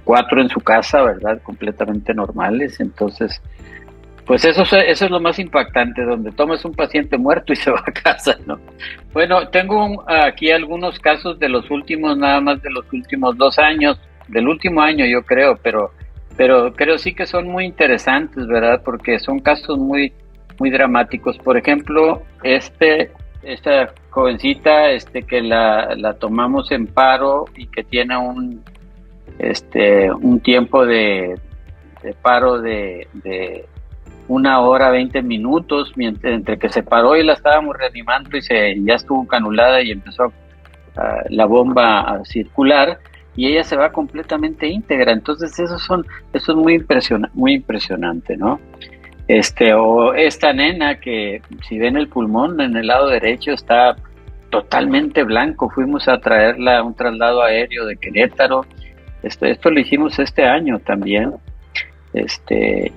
4 en su casa, ¿verdad? Completamente normales. Entonces, pues eso es lo más impactante, donde tomas un paciente muerto y se va a casa, ¿no? Bueno, tengo aquí algunos casos de los últimos, nada más de los últimos 2 años, del último año yo creo, pero creo sí que son muy interesantes, ¿verdad? Porque son casos muy, muy dramáticos. Por ejemplo, esta jovencita, que la tomamos en paro y que tiene un tiempo de paro de 1 hora 20 minutos, entre que se paró y la estábamos reanimando y ya estuvo canulada y empezó la bomba a circular, y ella se va completamente íntegra. Entonces eso es muy impresionante, ¿no? O esta nena que, si ven el pulmón en el lado derecho, está totalmente blanco. Fuimos a traerla a un traslado aéreo de Querétaro. Esto lo hicimos este año también.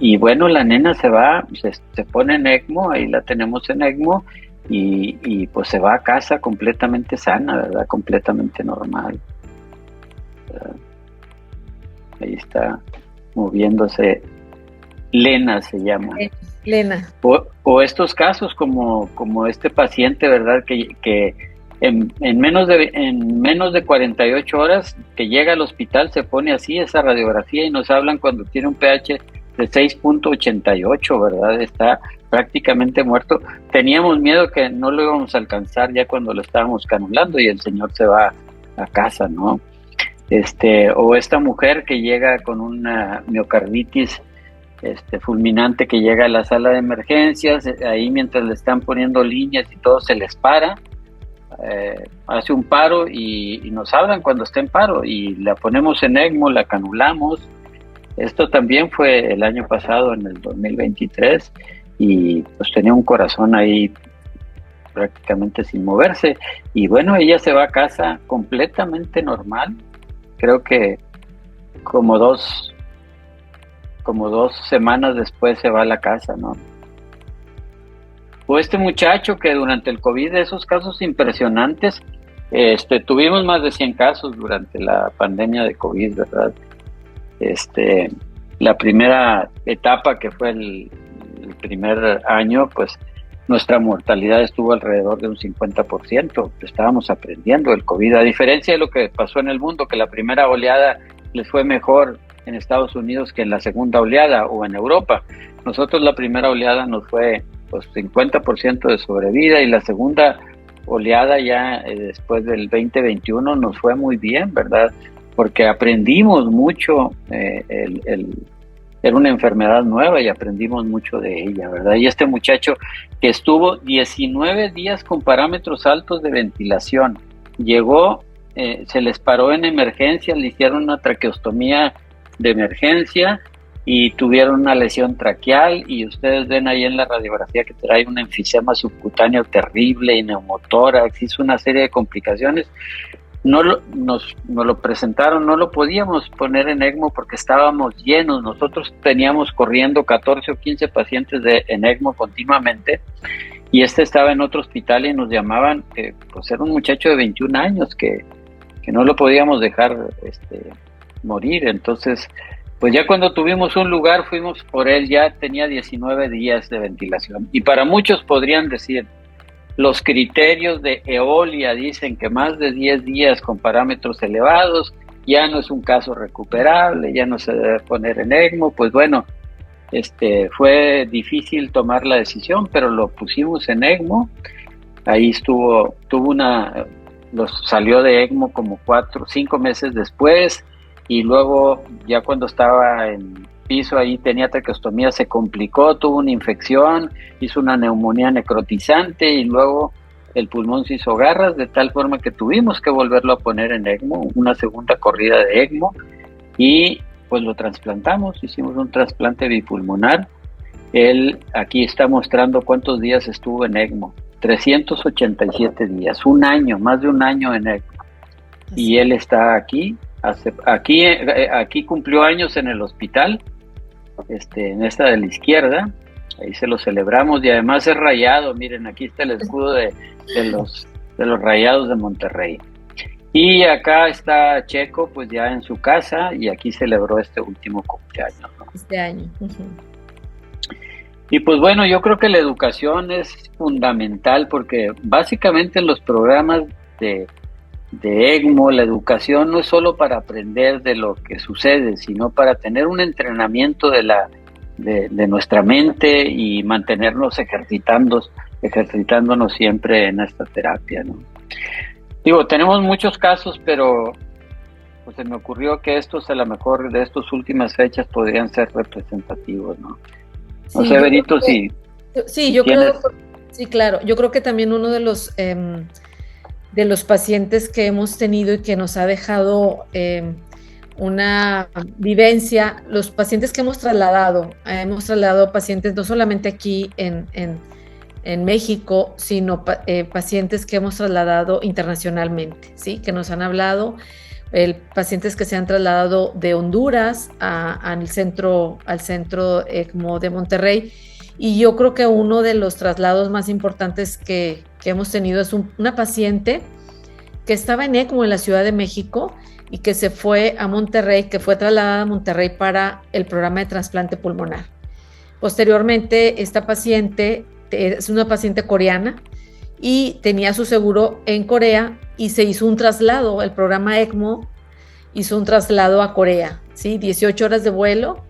Y bueno, la nena se va, se pone en ECMO, ahí la tenemos en ECMO, y pues se va a casa completamente sana, ¿verdad? Completamente normal. Ahí está moviéndose. Lena se llama. Lena. O estos casos como este paciente, ¿verdad? Que en menos de 48 horas que llega al hospital se pone así esa radiografía, y nos hablan cuando tiene un pH de 6.88, ¿verdad? Está prácticamente muerto. Teníamos miedo que no lo íbamos a alcanzar ya cuando lo estábamos canulando, y el señor se va a casa, ¿no? O esta mujer que llega con una miocarditis fulminante, que llega a la sala de emergencias, ahí mientras le están poniendo líneas y todo, se les para, hace un paro y nos hablan cuando está en paro, y la ponemos en ECMO, la canulamos. Esto también fue el año pasado, en el 2023, y pues tenía un corazón ahí prácticamente sin moverse, y bueno, ella se va a casa completamente normal. Creo que como dos semanas después se va a la casa, ¿no? O este muchacho que durante el COVID, esos casos impresionantes, tuvimos más de 100 casos durante la pandemia de COVID, ¿verdad? La primera etapa, que fue el primer año, pues nuestra mortalidad estuvo alrededor de un 50%. Estábamos aprendiendo el COVID, a diferencia de lo que pasó en el mundo, que la primera oleada les fue mejor en Estados Unidos que en la segunda oleada, o en Europa. Nosotros la primera oleada nos fue pues 50% de sobrevida, y la segunda oleada ya después del 2021 nos fue muy bien, ¿verdad? Porque aprendimos mucho, era una enfermedad nueva y aprendimos mucho de ella, ¿verdad? Y este muchacho que estuvo 19 días con parámetros altos de ventilación, llegó, se les paró en emergencia, le hicieron una traqueostomía de emergencia y tuvieron una lesión traqueal, y ustedes ven ahí en la radiografía que trae un enfisema subcutáneo terrible y neumotórax, hizo una serie de complicaciones. Nos lo presentaron, no lo podíamos poner en ECMO porque estábamos llenos. Nosotros teníamos corriendo 14 o 15 pacientes en ECMO continuamente, y estaba en otro hospital y nos llamaban, pues era un muchacho de 21 años que no lo podíamos dejar morir. Entonces, pues ya cuando tuvimos un lugar, fuimos por él. Ya tenía 19 días de ventilación, y para muchos podrían decir, los criterios de Eolia dicen que más de 10 días con parámetros elevados ya no es un caso recuperable, ya no se debe poner en ECMO. Pues bueno, fue difícil tomar la decisión, pero lo pusimos en ECMO. Ahí salió de ECMO como 4 o 5 meses después, y luego ya cuando estaba en piso, ahí tenía traqueostomía, se complicó, tuvo una infección, hizo una neumonía necrotizante, y luego el pulmón se hizo garras, de tal forma que tuvimos que volverlo a poner en ECMO, una segunda corrida de ECMO, y pues lo trasplantamos, hicimos un trasplante bipulmonar. Él aquí está mostrando cuántos días estuvo en ECMO, 387 días, un año, más de un año en ECMO. Y él está aquí, aquí cumplió años en el hospital, en esta de la izquierda, ahí se lo celebramos, y además es rayado, miren, aquí está el escudo de los Rayados de Monterrey. Y acá está Checo, pues ya en su casa, y aquí celebró este último cumpleaños, ¿no? Este año. Y pues bueno, yo creo que la educación es fundamental, porque básicamente en los programas de ECMO, la educación no es solo para aprender de lo que sucede, sino para tener un entrenamiento de nuestra mente y mantenernos ejercitándonos siempre en esta terapia, ¿no? Digo, tenemos muchos casos, pero pues se me ocurrió que estos a lo mejor de estas últimas fechas podrían ser representativos, ¿no? No sé, Berito, si... Sí, yo creo, sí, claro. Yo creo que también uno de los pacientes que hemos tenido y que nos ha dejado una vivencia, los pacientes que hemos trasladado pacientes no solamente aquí en México, sino pacientes que hemos trasladado internacionalmente, ¿sí? Que nos han hablado, pacientes que se han trasladado de Honduras al centro ECMO de Monterrey. Y yo creo que uno de los traslados más importantes que hemos tenido es una paciente que estaba en ECMO en la Ciudad de México y que se fue a Monterrey, que fue trasladada a Monterrey para el programa de trasplante pulmonar. Posteriormente, esta paciente es una paciente coreana y tenía su seguro en Corea y se hizo un traslado, el programa ECMO hizo un traslado a Corea, ¿sí? 18 horas de vuelo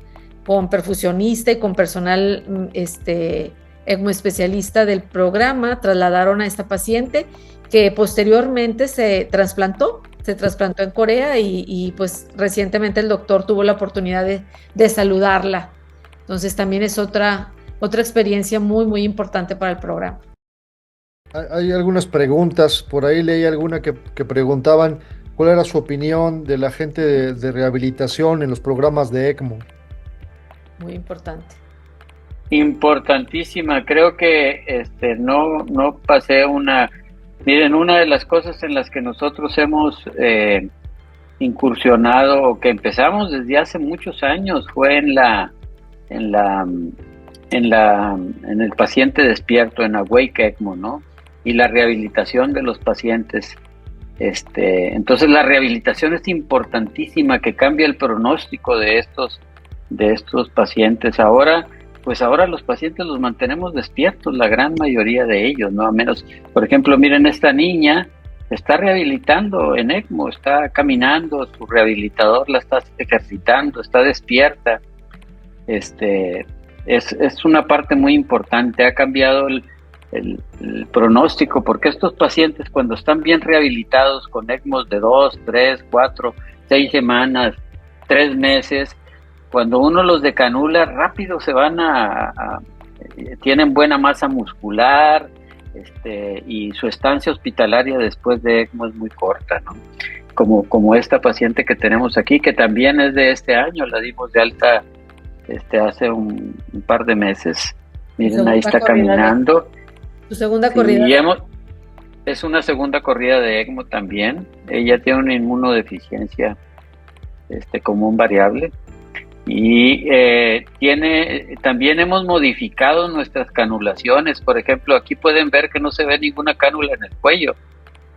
con perfusionista y con personal ECMO especialista del programa, trasladaron a esta paciente que posteriormente se trasplantó en Corea y pues recientemente el doctor tuvo la oportunidad de saludarla. Entonces también es otra experiencia muy, muy importante para el programa. Hay algunas preguntas, por ahí leí alguna que preguntaban cuál era su opinión de la gente de rehabilitación en los programas de ECMO. Muy importante. Importantísima, creo que no pasé miren, una de las cosas en las que nosotros hemos incursionado o que empezamos desde hace muchos años fue en el paciente despierto, en Awake ECMO, ¿no? Y la rehabilitación de los pacientes. Entonces la rehabilitación es importantísima, que cambia el pronóstico de estos pacientes. Ahora los pacientes los mantenemos despiertos, la gran mayoría de ellos, ¿no? A menos, por ejemplo, miren, esta niña está rehabilitando en ECMO, está caminando, su rehabilitador la está ejercitando, está despierta. Es una parte muy importante, ha cambiado el pronóstico, porque estos pacientes cuando están bien rehabilitados con ECMOs de 2, 3, 4, 6 semanas, 3 meses, cuando uno los decanula rápido se van tienen buena masa muscular, y su estancia hospitalaria después de ECMO es muy corta, ¿no? Como esta paciente que tenemos aquí, que también es de este año, la dimos de alta hace un par de meses. Miren, ahí está caminando. Su segunda corrida. Es una segunda corrida de ECMO también. Ella tiene una inmunodeficiencia común variable. Y también hemos modificado nuestras canulaciones. Por ejemplo, aquí pueden ver que no se ve ninguna cánula en el cuello.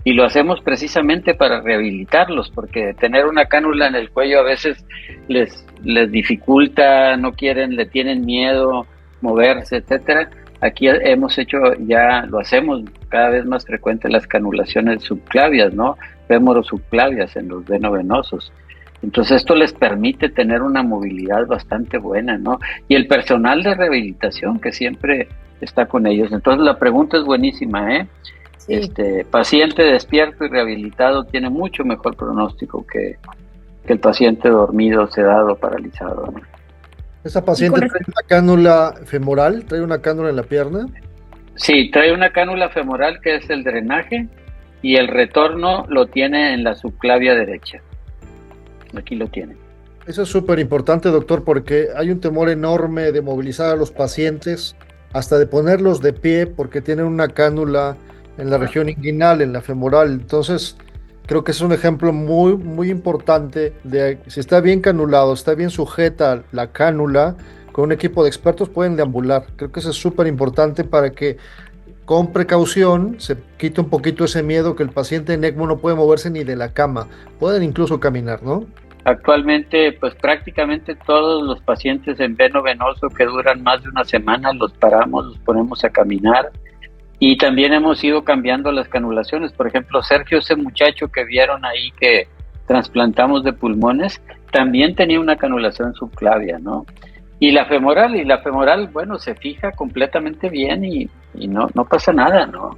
Y lo hacemos precisamente para rehabilitarlos, porque tener una cánula en el cuello a veces les dificulta, no quieren, le tienen miedo moverse, etcétera. Aquí lo hacemos cada vez más frecuente las canulaciones subclavias, ¿no? Femorosubclavias en los venovenosos. Entonces esto les permite tener una movilidad bastante buena, ¿no? Y el personal de rehabilitación que siempre está con ellos. Entonces la pregunta es buenísima, ¿eh? Sí. Paciente despierto y rehabilitado tiene mucho mejor pronóstico que el paciente dormido, sedado, paralizado, ¿no? ¿Esa paciente trae una cánula femoral? ¿Trae una cánula en la pierna? Sí, trae una cánula femoral que es el drenaje y el retorno lo tiene en la subclavia derecha. Aquí lo tiene. Eso es súper importante, doctor, porque hay un temor enorme de movilizar a los pacientes, hasta de ponerlos de pie porque tienen una cánula en la región inguinal, en la femoral. Entonces, creo que es un ejemplo muy, muy importante de si está bien canulado, está bien sujeta la cánula, con un equipo de expertos pueden deambular. Creo que eso es súper importante para que con precaución se quite un poquito ese miedo que el paciente en ECMO no puede moverse ni de la cama, pueden incluso caminar, ¿no? Actualmente, pues prácticamente todos los pacientes en veno venoso que duran más de una semana los paramos, los ponemos a caminar, y también hemos ido cambiando las canulaciones. Por ejemplo, Sergio, ese muchacho que vieron ahí que trasplantamos de pulmones, también tenía una canulación subclavia, ¿no? Y la femoral, bueno, se fija completamente bien y no pasa nada, ¿no?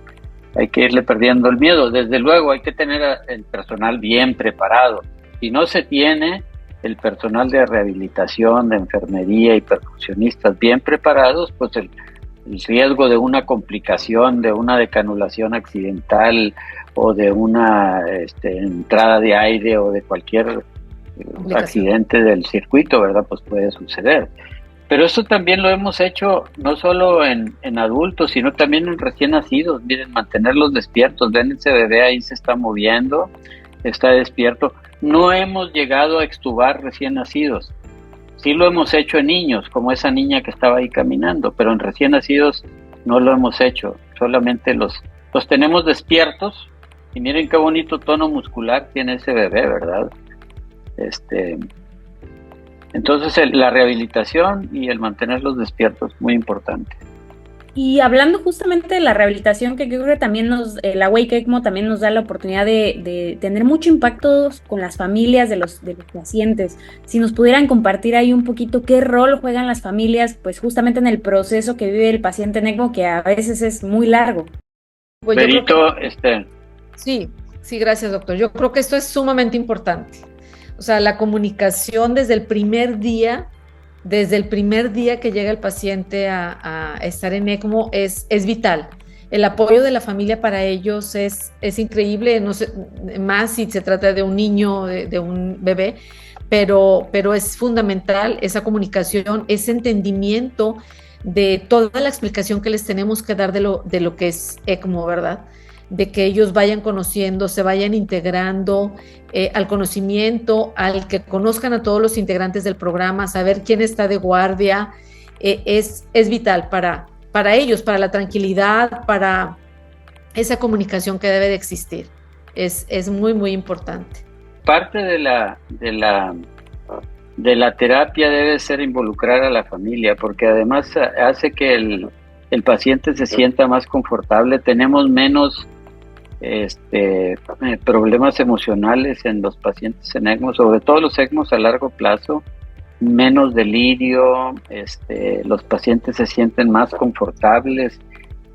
Hay que irle perdiendo el miedo. Desde luego hay que tener el personal bien preparado. Si no se tiene el personal de rehabilitación, de enfermería y perfusionistas bien preparados, pues el riesgo de una complicación, de una decanulación accidental o de una entrada de aire o de cualquier accidente del circuito, ¿verdad? Pues puede suceder. Pero eso también lo hemos hecho no solo en adultos, sino también en recién nacidos. Miren, mantenerlos despiertos. Ven, ese bebé ahí se está moviendo, está despierto. No hemos llegado a extubar recién nacidos. Sí lo hemos hecho en niños, como esa niña que estaba ahí caminando, pero en recién nacidos no lo hemos hecho. Solamente los tenemos despiertos, y miren qué bonito tono muscular tiene ese bebé, ¿verdad? Entonces la rehabilitación y el mantenerlos despiertos, muy importante. Y hablando justamente de la rehabilitación, que creo que también la Wake ECMO también nos da la oportunidad de tener mucho impacto con las familias de los pacientes. Si nos pudieran compartir ahí un poquito qué rol juegan las familias, pues justamente en el proceso que vive el paciente en ECMO, que a veces es muy largo. Pues Berito, Sí, gracias, doctor. Yo creo que esto es sumamente importante. O sea, la comunicación desde el primer día que llega el paciente a estar en ECMO es vital. El apoyo de la familia para ellos es increíble, no sé, más si se trata de un niño, de un bebé, pero es fundamental esa comunicación, ese entendimiento de toda la explicación que les tenemos que dar de lo que es ECMO, ¿verdad? De que ellos vayan conociendo, se vayan integrando al conocimiento, al que conozcan a todos los integrantes del programa, saber quién está de guardia, es vital para ellos, para la tranquilidad, para esa comunicación que debe de existir. Es muy, muy importante. Parte de la terapia debe ser involucrar a la familia, porque además hace que el paciente se sienta más confortable. Tenemos menos problemas emocionales en los pacientes en ECMO, sobre todo los ECMOs a largo plazo, menos delirio, los pacientes se sienten más confortables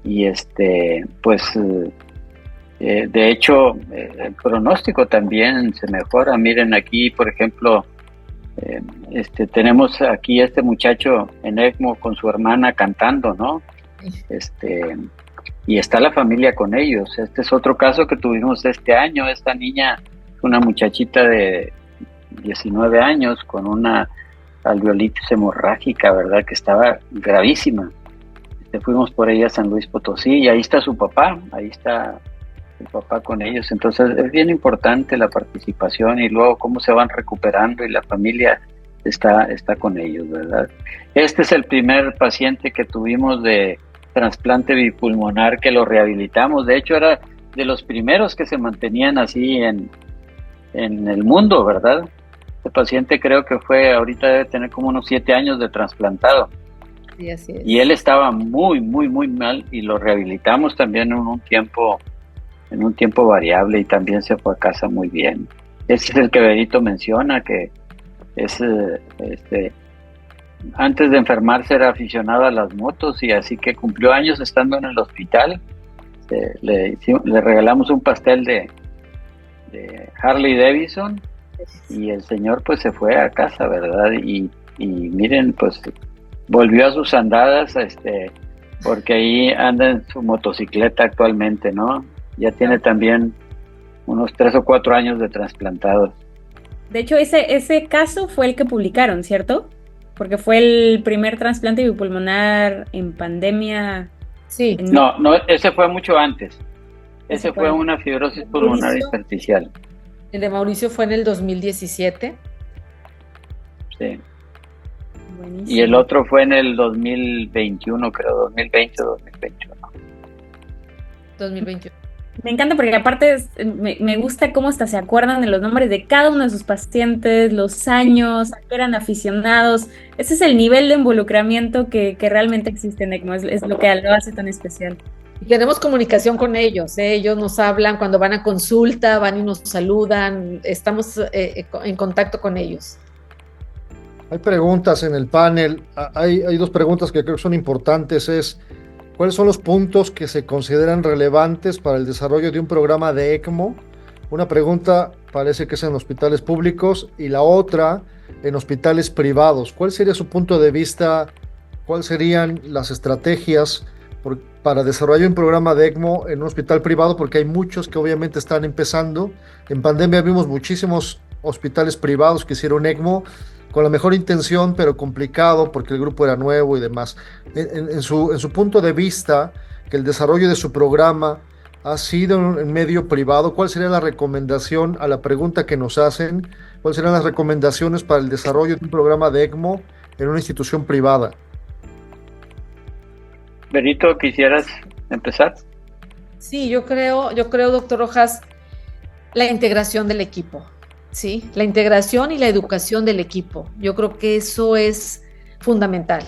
y de hecho el pronóstico también se mejora. Miren aquí, por ejemplo, tenemos aquí este muchacho en ECMO con su hermana cantando, ¿no? Y está la familia con ellos. Este es otro caso que tuvimos este año. Esta niña, una muchachita de 19 años con una alveolitis hemorrágica, ¿verdad? Que estaba gravísima. Fuimos por ella a San Luis Potosí y ahí está su papá, ahí está el papá con ellos. Entonces es bien importante la participación y luego cómo se van recuperando y la familia está con ellos, ¿verdad? Este es el primer paciente que tuvimos de trasplante bipulmonar que lo rehabilitamos. De hecho, era de los primeros que se mantenían así en el mundo, ¿verdad? Este paciente creo que ahorita debe tener como unos 7 años de trasplantado. Sí, así es. Y él estaba muy, muy, muy mal y lo rehabilitamos también en un tiempo variable y también se fue a casa muy bien. Ese es el que Berito menciona, que es antes de enfermarse era aficionado a las motos y así que cumplió años estando en el hospital. Le regalamos un pastel de Harley Davidson y el señor pues se fue a casa, ¿verdad? Y miren, pues volvió a sus andadas, porque ahí anda en su motocicleta actualmente, ¿no? Ya tiene también unos 3 o 4 años de trasplantado. De hecho, ese caso fue el que publicaron, ¿cierto? Porque fue el primer trasplante bipulmonar en pandemia. Sí. No, ese fue mucho antes. Ese fue una fibrosis pulmonar intersticial. El de Mauricio fue en el 2017. Sí. Buenísimo. Y el otro fue en el 2021, creo, 2020 o 2021. 2021. Me encanta porque aparte me gusta cómo hasta se acuerdan de los nombres de cada uno de sus pacientes, los años, a qué eran aficionados. Ese es el nivel de involucramiento que realmente existe en ECMO, es lo que lo hace tan especial. Y tenemos comunicación con ellos, ellos nos hablan cuando van a consulta, van y nos saludan, estamos en contacto con ellos. Hay preguntas en el panel, hay dos preguntas que creo que son importantes, ¿cuáles son los puntos que se consideran relevantes para el desarrollo de un programa de ECMO? Una pregunta parece que es en hospitales públicos y la otra en hospitales privados. ¿Cuál sería su punto de vista? ¿Cuáles serían las estrategias para desarrollar un programa de ECMO en un hospital privado? Porque hay muchos que obviamente están empezando. En pandemia vimos muchísimos hospitales privados que hicieron ECMO con la mejor intención, pero complicado porque el grupo era nuevo y demás. En su punto de vista, que el desarrollo de su programa ha sido en medio privado, ¿cuál sería la recomendación a la pregunta que nos hacen? ¿Cuáles serían las recomendaciones para el desarrollo de un programa de ECMO en una institución privada? Berito, ¿quisieras empezar? Sí, yo creo, doctor Rojas, la integración del equipo, ¿sí? La integración y la educación del equipo. Yo creo que eso es fundamental.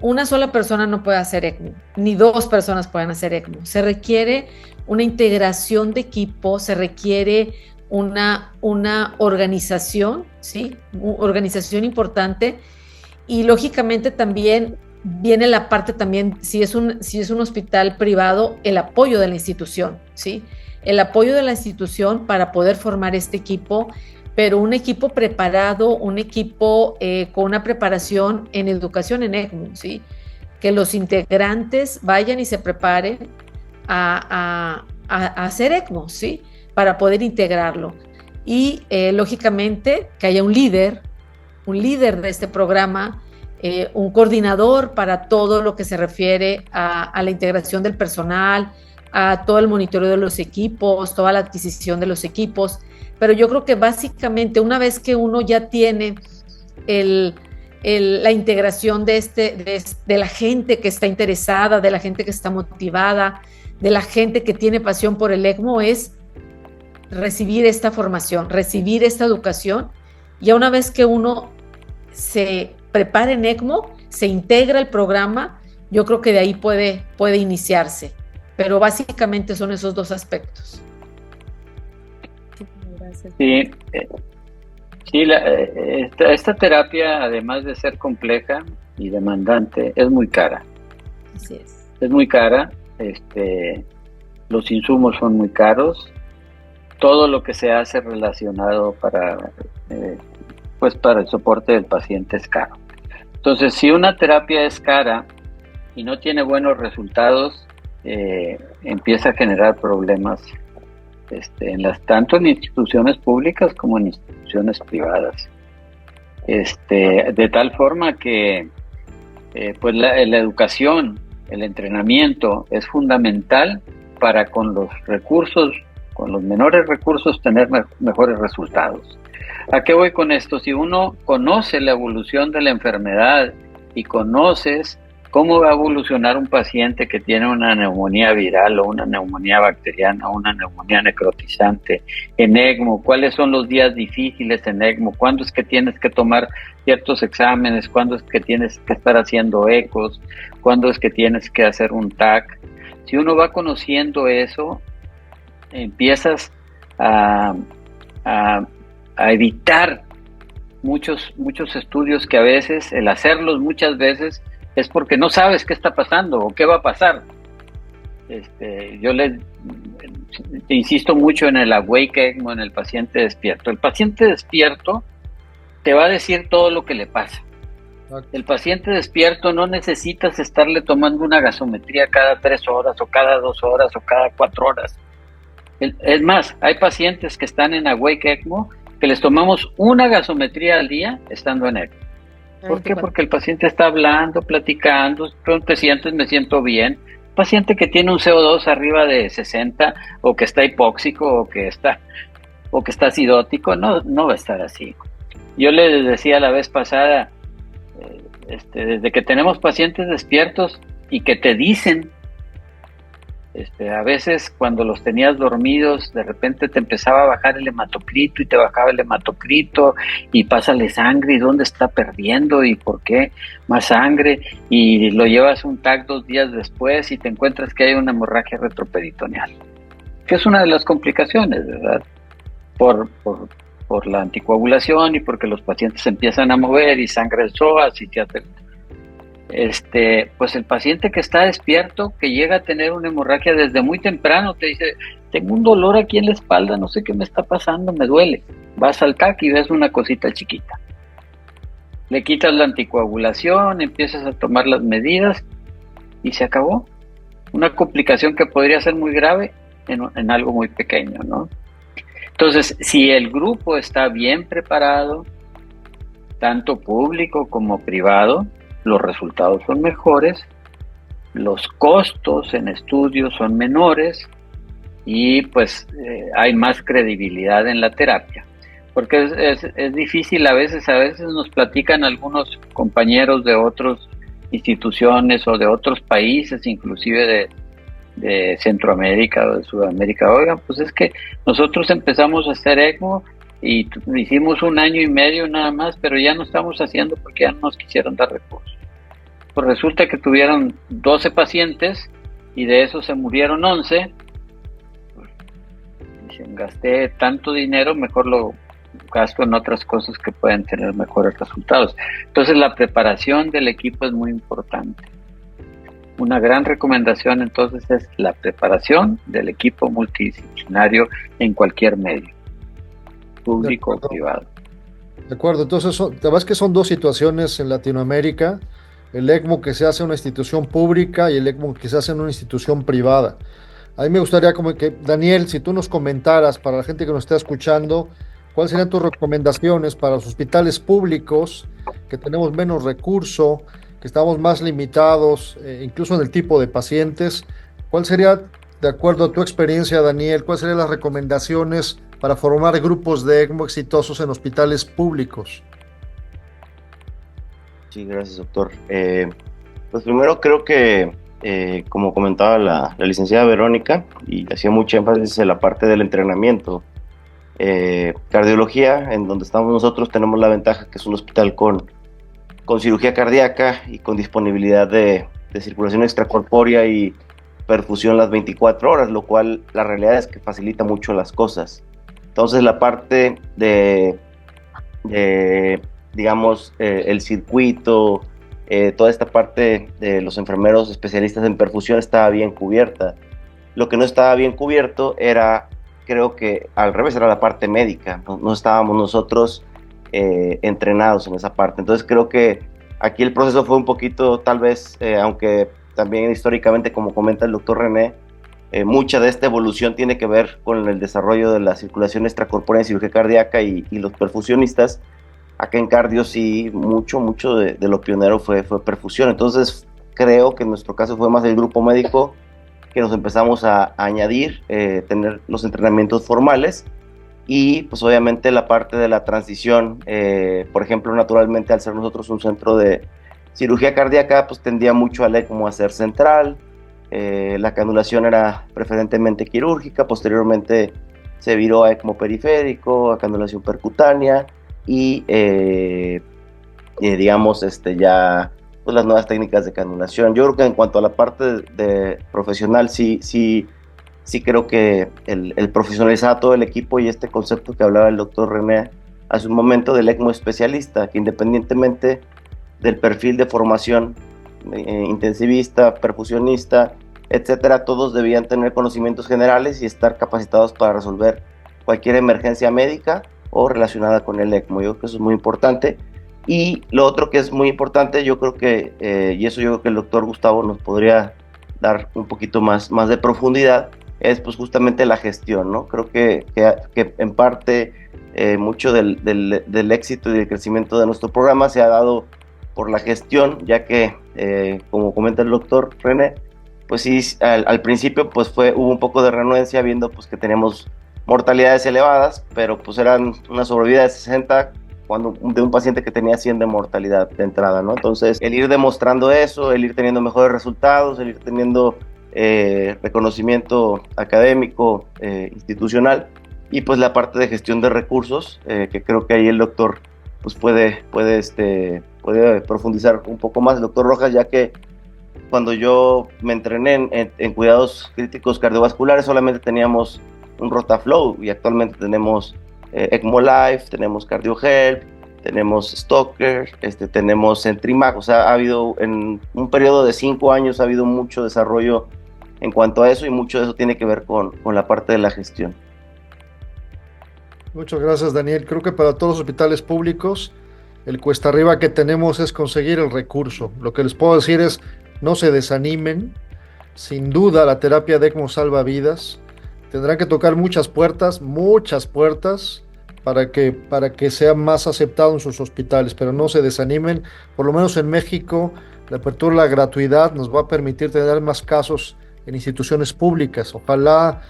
Una sola persona no puede hacer ECMO, ni dos personas pueden hacer ECMO. Se requiere una integración de equipo, se requiere una organización, ¿sí? Una organización importante y lógicamente también viene la parte también, si es un hospital privado, el apoyo de la institución, ¿sí? El apoyo de la institución para poder formar este equipo, pero un equipo preparado, un equipo con una preparación en educación en ECMO, ¿sí? Que los integrantes vayan y se preparen a hacer ECMO, ¿sí? Para poder integrarlo. Y lógicamente que haya un líder de este programa, un coordinador para todo lo que se refiere a la integración del personal, a todo el monitoreo de los equipos, toda la adquisición de los equipos, pero yo creo que básicamente una vez que uno ya tiene la integración de la gente que está interesada, de la gente que está motivada, de la gente que tiene pasión por el ECMO, es recibir esta formación, recibir esta educación, y una vez que uno se prepara en ECMO, se integra el programa, yo creo que de ahí puede iniciarse, pero básicamente son esos dos aspectos. Sí, esta terapia, además de ser compleja y demandante, es muy cara. Así es. Es muy cara, los insumos son muy caros, todo lo que se hace relacionado para el soporte del paciente es caro. Entonces, si una terapia es cara y no tiene buenos resultados, empieza a generar problemas tanto en instituciones públicas como en instituciones privadas. De tal forma que la educación, el entrenamiento es fundamental para con los menores recursos tener mejores resultados. ¿A qué voy con esto? Si uno conoce la evolución de la enfermedad y conoces cómo va a evolucionar un paciente que tiene una neumonía viral o una neumonía bacteriana o una neumonía necrotizante en ECMO, cuáles son los días difíciles en ECMO, cuándo es que tienes que tomar ciertos exámenes, cuándo es que tienes que estar haciendo ecos, cuándo es que tienes que hacer un TAC. Si uno va conociendo eso, empiezas a evitar muchos estudios que a veces, el hacerlos muchas veces, es porque no sabes qué está pasando o qué va a pasar. Yo te insisto mucho en el awake ECMO, en el paciente despierto. El paciente despierto te va a decir todo lo que le pasa. El paciente despierto no necesitas estarle tomando una gasometría cada 3 horas o cada 2 horas o cada 4 horas. Es más, hay pacientes que están en awake ECMO que les tomamos una gasometría al día estando en ECMO. ¿Por qué? Porque el paciente está hablando, platicando, pronto si antes me siento bien. Paciente que tiene un CO2 arriba de 60 o que está hipóxico o que está acidótico, no va a estar así. Yo les decía la vez pasada, desde que tenemos pacientes despiertos y que te dicen, a veces cuando los tenías dormidos, de repente te empezaba a bajar el hematocrito y te bajaba el hematocrito y pásale sangre y dónde está perdiendo y por qué más sangre, y lo llevas un TAC 2 días después y te encuentras que hay una hemorragia retroperitoneal, que es una de las complicaciones, ¿verdad? Por la anticoagulación y porque los pacientes se empiezan a mover y sangre el psoas y te hace... pues el paciente que está despierto, que llega a tener una hemorragia desde muy temprano, te dice, tengo un dolor aquí en la espalda, no sé qué me está pasando, me duele. Vas al TAC y ves una cosita chiquita. Le quitas la anticoagulación, empiezas a tomar las medidas y se acabó. Una complicación que podría ser muy grave en algo muy pequeño, ¿no? Entonces, si el grupo está bien preparado, tanto público como privado, los resultados son mejores, los costos en estudios son menores y pues hay más credibilidad en la terapia. Porque es difícil, a veces nos platican algunos compañeros de otras instituciones o de otros países, inclusive de Centroamérica o de Sudamérica. Oigan, pues es que nosotros empezamos a hacer ECMO y hicimos 1 año y medio nada más, pero ya no estamos haciendo porque ya no nos quisieron dar recursos. Pues resulta que tuvieron 12 pacientes y de esos se murieron 11. Dicen, gasté tanto dinero, mejor lo gasto en otras cosas que pueden tener mejores resultados. Entonces la preparación del equipo es muy importante. Una gran recomendación entonces es la preparación del equipo multidisciplinario en cualquier medio, público o privado. De acuerdo, entonces la verdad es que son 2 situaciones en Latinoamérica, el ECMO que se hace en una institución pública y el ECMO que se hace en una institución privada. A mí me gustaría como que, Daniel, si tú nos comentaras para la gente que nos está escuchando, ¿cuáles serían tus recomendaciones para los hospitales públicos que tenemos menos recursos, que estamos más limitados, incluso en el tipo de pacientes? ¿Cuál sería, de acuerdo a tu experiencia, Daniel, cuáles serían las recomendaciones para formar grupos de ECMO exitosos en hospitales públicos? Sí, gracias, doctor. Pues primero creo que, como comentaba la licenciada Verónica, y hacía mucho énfasis en la parte del entrenamiento, cardiología, en donde estamos nosotros, tenemos la ventaja que es un hospital con cirugía cardíaca y con disponibilidad de circulación extracorpórea y perfusión las 24 horas, lo cual la realidad es que facilita mucho las cosas. Entonces la parte de digamos, el circuito, toda esta parte de los enfermeros especialistas en perfusión estaba bien cubierta. Lo que no estaba bien cubierto era, creo que al revés, era la parte médica. No estábamos nosotros entrenados en esa parte. Entonces creo que aquí el proceso fue un poquito, tal vez, aunque también históricamente, como comenta el doctor René, mucha de esta evolución tiene que ver con el desarrollo de la circulación extracorpórea en cirugía cardíaca y los perfusionistas. Acá en cardio sí, mucho de lo pionero fue perfusión. Entonces creo que en nuestro caso fue más el grupo médico que nos empezamos a añadir, tener los entrenamientos formales y pues obviamente la parte de la transición, por ejemplo, naturalmente al ser nosotros un centro de cirugía cardíaca, pues tendía mucho al ECMO a ser central, la canulación era preferentemente quirúrgica, posteriormente se viró a ECMO periférico, a canulación percutánea y digamos ya pues, las nuevas técnicas de canulación. Yo creo que en cuanto a la parte de profesional sí creo que el profesionalizar a todo el equipo y este concepto que hablaba el doctor René hace un momento del ECMO especialista, que independientemente del perfil de formación intensivista, perfusionista, etcétera, todos debían tener conocimientos generales y estar capacitados para resolver cualquier emergencia médica o relacionada con el ECMO. Yo creo que eso es muy importante. Y lo otro que es muy importante, yo creo que, y eso yo creo que el doctor Gustavo nos podría dar un poquito más de profundidad, es pues justamente la gestión, ¿no? Creo que en parte mucho del éxito y del crecimiento de nuestro programa se ha dado por la gestión, ya que, como comenta el doctor René, pues sí, al principio pues hubo un poco de renuencia viendo pues que teníamos mortalidades elevadas, pero pues eran una sobrevida de 60 de un paciente que tenía 100 de mortalidad de entrada, ¿no? Entonces, el ir demostrando eso, el ir teniendo mejores resultados, el ir teniendo reconocimiento académico, institucional, y pues la parte de gestión de recursos, que creo que ahí el doctor pues puede profundizar un poco más, el doctor Rojas, ya que cuando yo me entrené en cuidados críticos cardiovasculares solamente teníamos un Rotaflow, y actualmente tenemos ECMO Life, tenemos CardioHelp, tenemos Stalker, tenemos Centrimag. O sea, ha habido en un periodo de 5 años ha habido mucho desarrollo en cuanto a eso, y mucho de eso tiene que ver con la parte de la gestión. Muchas gracias, Daniel. Creo que para todos los hospitales públicos el cuesta arriba que tenemos es conseguir el recurso. Lo que les puedo decir es, no se desanimen. Sin duda la terapia de ECMO salva vidas. Tendrán que tocar muchas puertas para que sea más aceptado en sus hospitales, pero no se desanimen. Por lo menos en México, la apertura de la gratuidad nos va a permitir tener más casos en instituciones públicas. Ojalá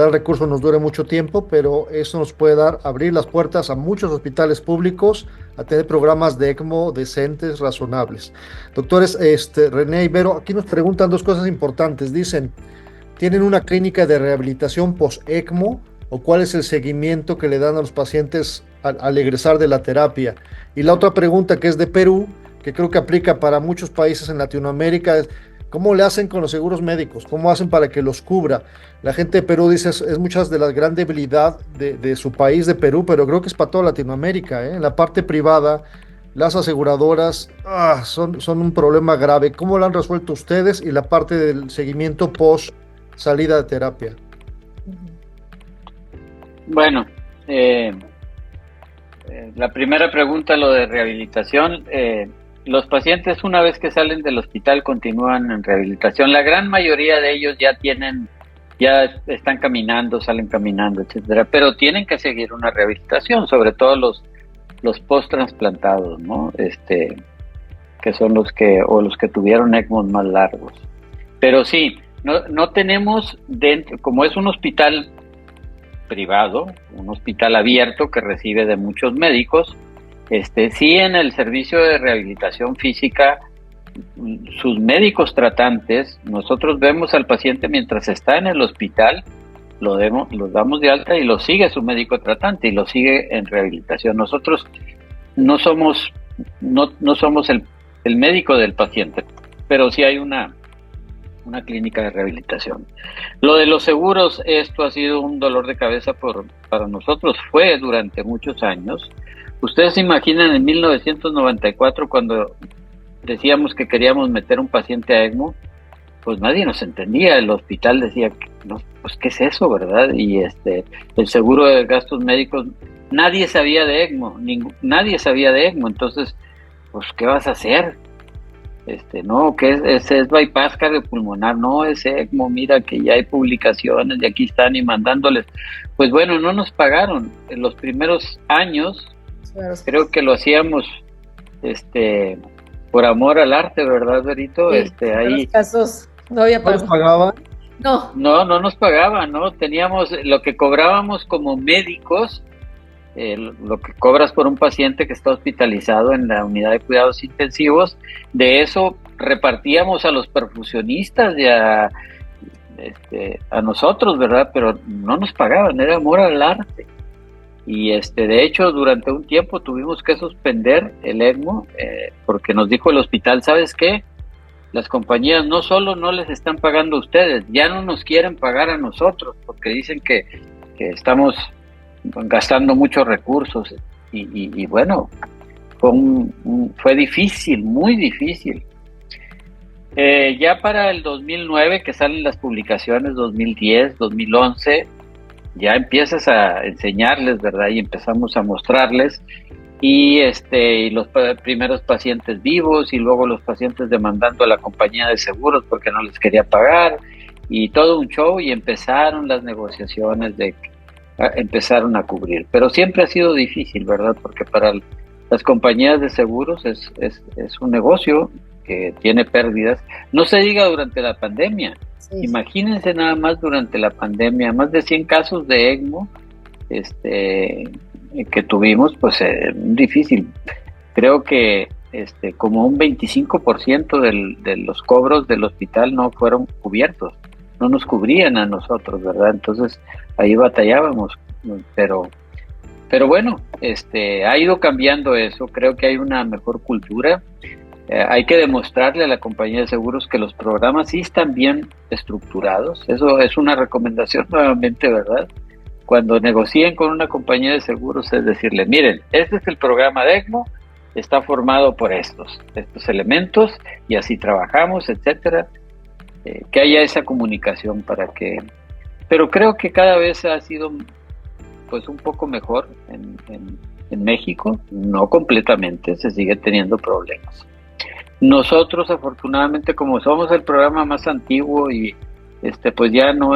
el recurso nos dure mucho tiempo, pero eso nos puede abrir las puertas a muchos hospitales públicos a tener programas de ECMO decentes, razonables. Doctores, René Ibero, aquí nos preguntan dos cosas importantes. Dicen, ¿tienen una clínica de rehabilitación post-ECMO o cuál es el seguimiento que le dan a los pacientes al egresar de la terapia? Y la otra pregunta, que es de Perú, que creo que aplica para muchos países en Latinoamérica, es ¿cómo le hacen con los seguros médicos? ¿Cómo hacen para que los cubra? La gente de Perú dice es muchas de la gran debilidad de su país, de Perú, pero creo que es para toda Latinoamérica, ¿eh? En la parte privada, las aseguradoras son un problema grave. ¿Cómo lo han resuelto ustedes? Y la parte del seguimiento post salida de terapia. Bueno, la primera pregunta, lo de rehabilitación. Los pacientes, una vez que salen del hospital, continúan en rehabilitación. La gran mayoría de ellos ya están caminando, salen caminando, etcétera, pero tienen que seguir una rehabilitación, sobre todo los post-transplantados, ¿no? Que son los que tuvieron ECMOs más largos. Pero sí, no tenemos dentro, como es un hospital privado, un hospital abierto que recibe de muchos médicos, sí, en el servicio de rehabilitación física, sus médicos tratantes, nosotros vemos al paciente mientras está en el hospital, los damos de alta y lo sigue su médico tratante y lo sigue en rehabilitación. Nosotros no somos el médico del paciente, pero sí hay una clínica de rehabilitación. Lo de los seguros, esto ha sido un dolor de cabeza para nosotros, fue durante muchos años. Ustedes se imaginan en 1994, cuando decíamos que queríamos meter un paciente a ECMO, pues nadie nos entendía. El hospital decía, no, pues ¿qué es eso, verdad? Y el seguro de gastos médicos, nadie sabía de ECMO, nadie sabía de ECMO. Entonces, pues ¿qué vas a hacer? No, que es bypass cardiopulmonar, no, es ECMO, mira que ya hay publicaciones y aquí están y mandándoles. Pues bueno, no nos pagaron. En los primeros años, creo que lo hacíamos por amor al arte, ¿verdad, Berito? Sí, ahí en los casos no había ¿No nos pagaban? No nos pagaban, ¿no? Teníamos lo que cobrábamos como médicos, lo que cobras por un paciente que está hospitalizado en la unidad de cuidados intensivos, de eso repartíamos a los perfusionistas y a nosotros, ¿verdad? Pero no nos pagaban, era amor al arte. Y de hecho, durante un tiempo tuvimos que suspender el ECMO, porque nos dijo el hospital, ¿sabes qué? Las compañías no solo no les están pagando a ustedes, ya no nos quieren pagar a nosotros, porque dicen que estamos gastando muchos recursos. Y bueno, fue difícil, muy difícil. Ya para el 2009, que salen las publicaciones, 2010, 2011, ya empiezas a enseñarles, ¿verdad? Y empezamos a mostrarles, y los primeros pacientes vivos, y luego los pacientes demandando a la compañía de seguros porque no les quería pagar, y todo un show, y empezaron las negociaciones empezaron a cubrir, pero siempre ha sido difícil, ¿verdad? Porque para las compañías de seguros es un negocio que tiene pérdidas, no se diga durante la pandemia. Sí. Imagínense nada más durante la pandemia, más de 100 casos de ECMO que tuvimos, pues difícil. Creo que como un 25% de los cobros del hospital no fueron cubiertos, no nos cubrían a nosotros, ¿verdad? Entonces ahí batallábamos, pero bueno, ha ido cambiando eso. Creo que hay una mejor cultura. Hay que demostrarle a la compañía de seguros que los programas sí están bien estructurados. Eso es una recomendación nuevamente, ¿verdad? Cuando negocien con una compañía de seguros, es decirle, miren, este es el programa de ECMO, está formado por estos elementos y así trabajamos, etcétera. Que haya esa comunicación pero creo que cada vez ha sido pues un poco mejor en México, no completamente, se sigue teniendo problemas. Nosotros afortunadamente, como somos el programa más antiguo y pues ya no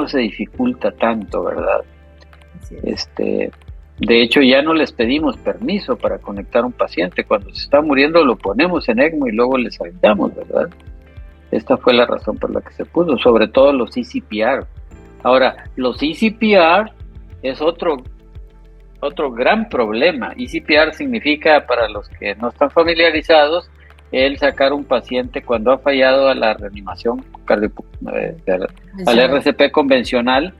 se dificulta tanto, ¿verdad? De hecho ya no les pedimos permiso para conectar a un paciente. Cuando se está muriendo lo ponemos en ECMO y luego les avisamos, ¿verdad? Esta fue la razón por la que se puso, sobre todo los ECPR. Ahora, los ECPR es otro gran problema. ECPR significa, para los que no están familiarizados, el sacar un paciente cuando ha fallado a la reanimación al RCP convencional,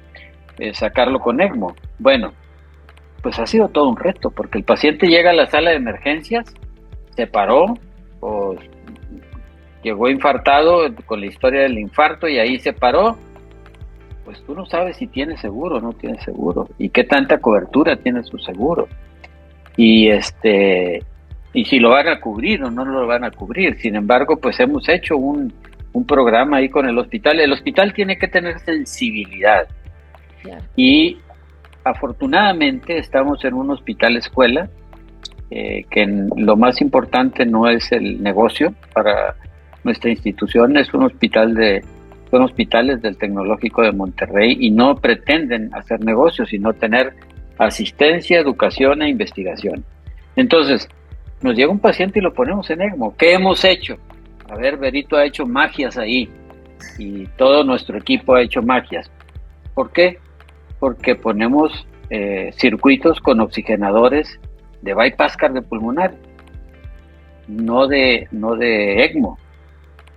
sacarlo con ECMO. Bueno, pues ha sido todo un reto, porque el paciente llega a la sala de emergencias, se paró o llegó infartado con la historia del infarto y ahí se paró. Pues tú no sabes si tiene seguro o no tiene seguro y qué tanta cobertura tiene su seguro y si lo van a cubrir o no lo van a cubrir. Sin embargo, pues hemos hecho un programa ahí con el hospital. El hospital tiene que tener sensibilidad. Claro. Y afortunadamente estamos en un hospital escuela, que lo más importante no es el negocio para nuestra institución, son hospitales del Tecnológico de Monterrey y no pretenden hacer negocios, sino tener asistencia, educación e investigación. Entonces, nos llega un paciente y lo ponemos en ECMO. ¿Qué hemos hecho? A ver, Berito ha hecho magias ahí y todo nuestro equipo ha hecho magias. ¿Por qué? Porque ponemos circuitos con oxigenadores de bypass cardiopulmonar, no de ECMO.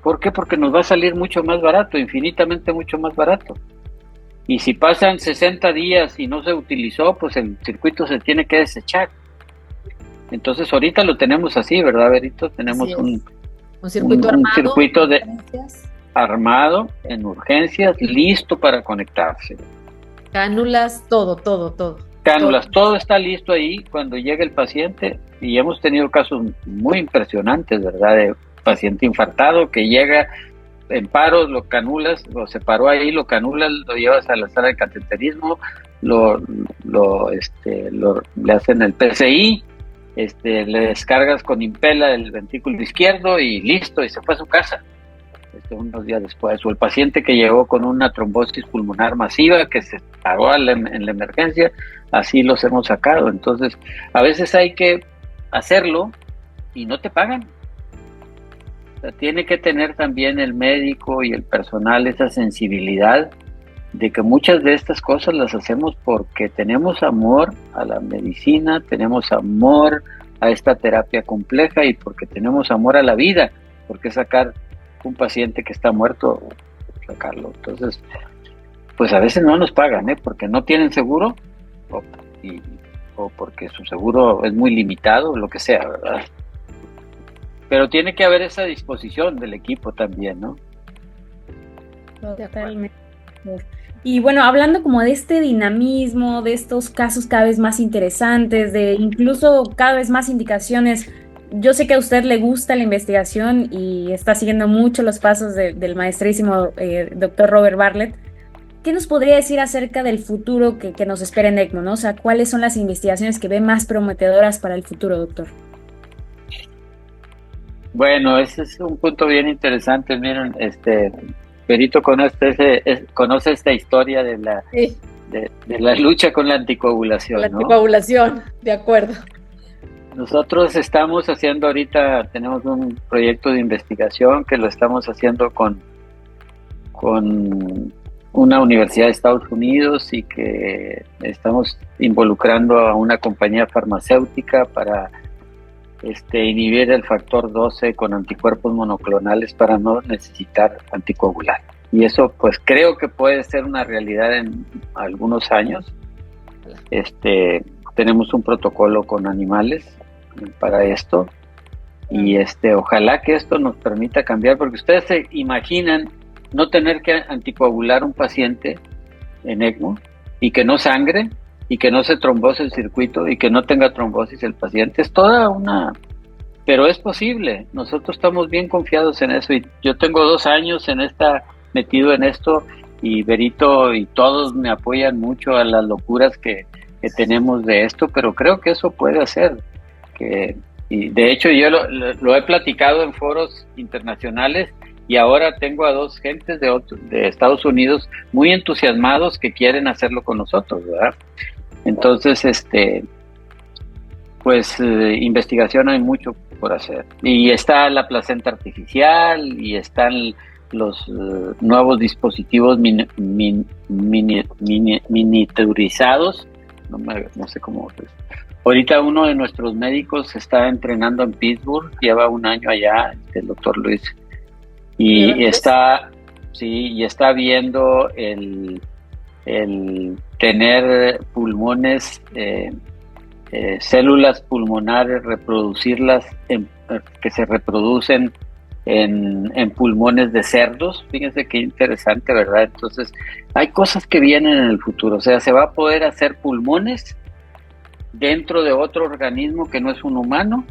¿Por qué? Porque nos va a salir mucho más barato, infinitamente mucho más barato. Y si pasan 60 días y no se utilizó, pues el circuito se tiene que desechar. Entonces ahorita lo tenemos así, ¿verdad, Berito? Tenemos un circuito armado en urgencias, listo para conectarse. Cánulas, todo. Cánulas, todo está listo ahí cuando llega el paciente, y hemos tenido casos muy impresionantes, ¿verdad? De paciente infartado que llega en paros, lo canulas, lo separó ahí, lo canulas, lo llevas a la sala de cateterismo, le hacen el PCI, le descargas con Impella el ventrículo izquierdo y listo, y se fue a su casa. Unos días después, o el paciente que llegó con una trombosis pulmonar masiva que se paró en la emergencia, así los hemos sacado. Entonces, a veces hay que hacerlo y no te pagan. O sea, tiene que tener también el médico y el personal esa sensibilidad de que muchas de estas cosas las hacemos porque tenemos amor a la medicina, tenemos amor a esta terapia compleja y porque tenemos amor a la vida, porque sacar un paciente que está muerto, sacarlo. Entonces, pues a veces no nos pagan, porque no tienen seguro o porque su seguro es muy limitado, lo que sea, ¿verdad? Pero tiene que haber esa disposición del equipo también, ¿no? Totalmente. Y bueno, hablando como de este dinamismo, de estos casos cada vez más interesantes, de incluso cada vez más indicaciones, yo sé que a usted le gusta la investigación y está siguiendo mucho los pasos del maestrísimo doctor Robert Bartlett. ¿Qué nos podría decir acerca del futuro que nos espera en ECMO, ¿no? O sea, ¿cuáles son las investigaciones que ve más prometedoras para el futuro, doctor? Bueno, ese es un punto bien interesante. Miren, Perito conoce esta historia Sí, de la lucha con la anticoagulación, la ¿no? anticoagulación, de acuerdo. Nosotros estamos haciendo ahorita, tenemos un proyecto de investigación que lo estamos haciendo con una universidad de Estados Unidos y que estamos involucrando a una compañía farmacéutica para inhibir el factor 12 con anticuerpos monoclonales para no necesitar anticoagular. Y eso pues creo que puede ser una realidad en algunos años. Tenemos un protocolo con animales para esto y ojalá que esto nos permita cambiar, porque ustedes se imaginan no tener que anticoagular a un paciente en ECMO y que no sangre y que no se trombose el circuito y que no tenga trombosis el paciente. Es toda una... Pero es posible. Nosotros estamos bien confiados en eso y yo tengo 2 años metido en esto y Berito y todos me apoyan mucho a las locuras que tenemos de esto, pero creo que eso puede hacer. Y de hecho yo lo he platicado en foros internacionales y ahora tengo a 2 gentes de Estados Unidos muy entusiasmados que quieren hacerlo con nosotros, ¿verdad? Entonces, investigación hay mucho por hacer. Y está la placenta artificial y están los nuevos dispositivos miniaturizados. No sé cómo es. Ahorita uno de nuestros médicos está entrenando en Pittsburgh, lleva 1 año allá, el doctor Luis, y está viendo el tener pulmones, células pulmonares, reproducirlas, que se reproducen en pulmones de cerdos. Fíjense qué interesante, ¿verdad? Entonces, hay cosas que vienen en el futuro, o sea, se va a poder hacer pulmones dentro de otro organismo que no es un humano,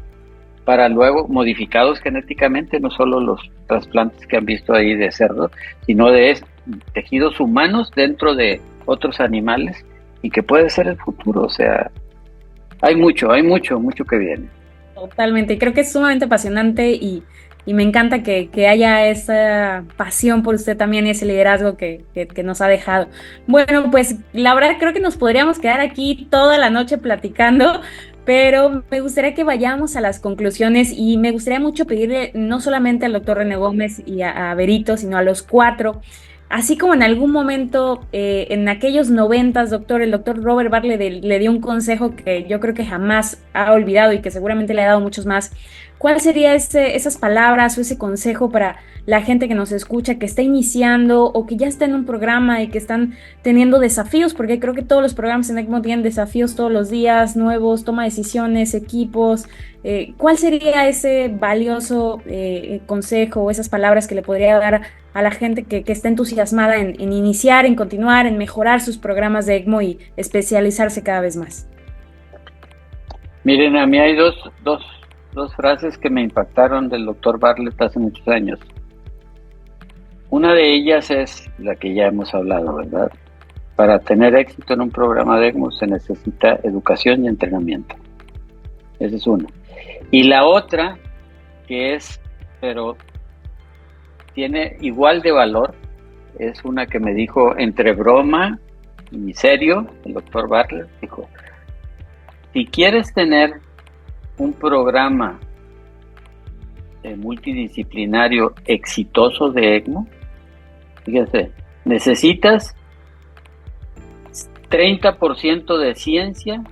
para luego modificados genéticamente, no solo los trasplantes que han visto ahí de cerdos, sino de tejidos humanos dentro de otros animales, y que puede ser el futuro. O sea, hay mucho que viene. Totalmente, creo que es sumamente apasionante y me encanta que haya esa pasión por usted también y ese liderazgo que nos ha dejado. Bueno, pues la verdad creo que nos podríamos quedar aquí toda la noche platicando, pero me gustaría que vayamos a las conclusiones y me gustaría mucho pedirle no solamente al doctor René Gómez y a Berito, sino a los 4, así como en algún momento, en aquellos 90s, doctor, el doctor Robert Bartlett le dio un consejo que yo creo que jamás ha olvidado y que seguramente le ha dado muchos más. ¿Cuál sería esas palabras o ese consejo para la gente que nos escucha, que está iniciando o que ya está en un programa y que están teniendo desafíos? Porque creo que todos los programas en ECMO tienen desafíos todos los días, nuevos, toma de decisiones, equipos. ¿Cuál sería ese valioso consejo o esas palabras que le podría dar a la gente que está entusiasmada en iniciar, en continuar, en mejorar sus programas de ECMO y especializarse cada vez más? Miren, a mí hay dos frases que me impactaron del doctor Bartlett hace muchos años. Una de ellas es la que ya hemos hablado, ¿verdad? Para tener éxito en un programa de ECMO se necesita educación y entrenamiento. Esa es una. Y la otra, que es, pero tiene igual de valor, es una que me dijo entre broma y serio, el doctor Bartlett dijo: si quieres tener un programa multidisciplinario exitoso de ECMO, fíjense, necesitas 30% de ciencia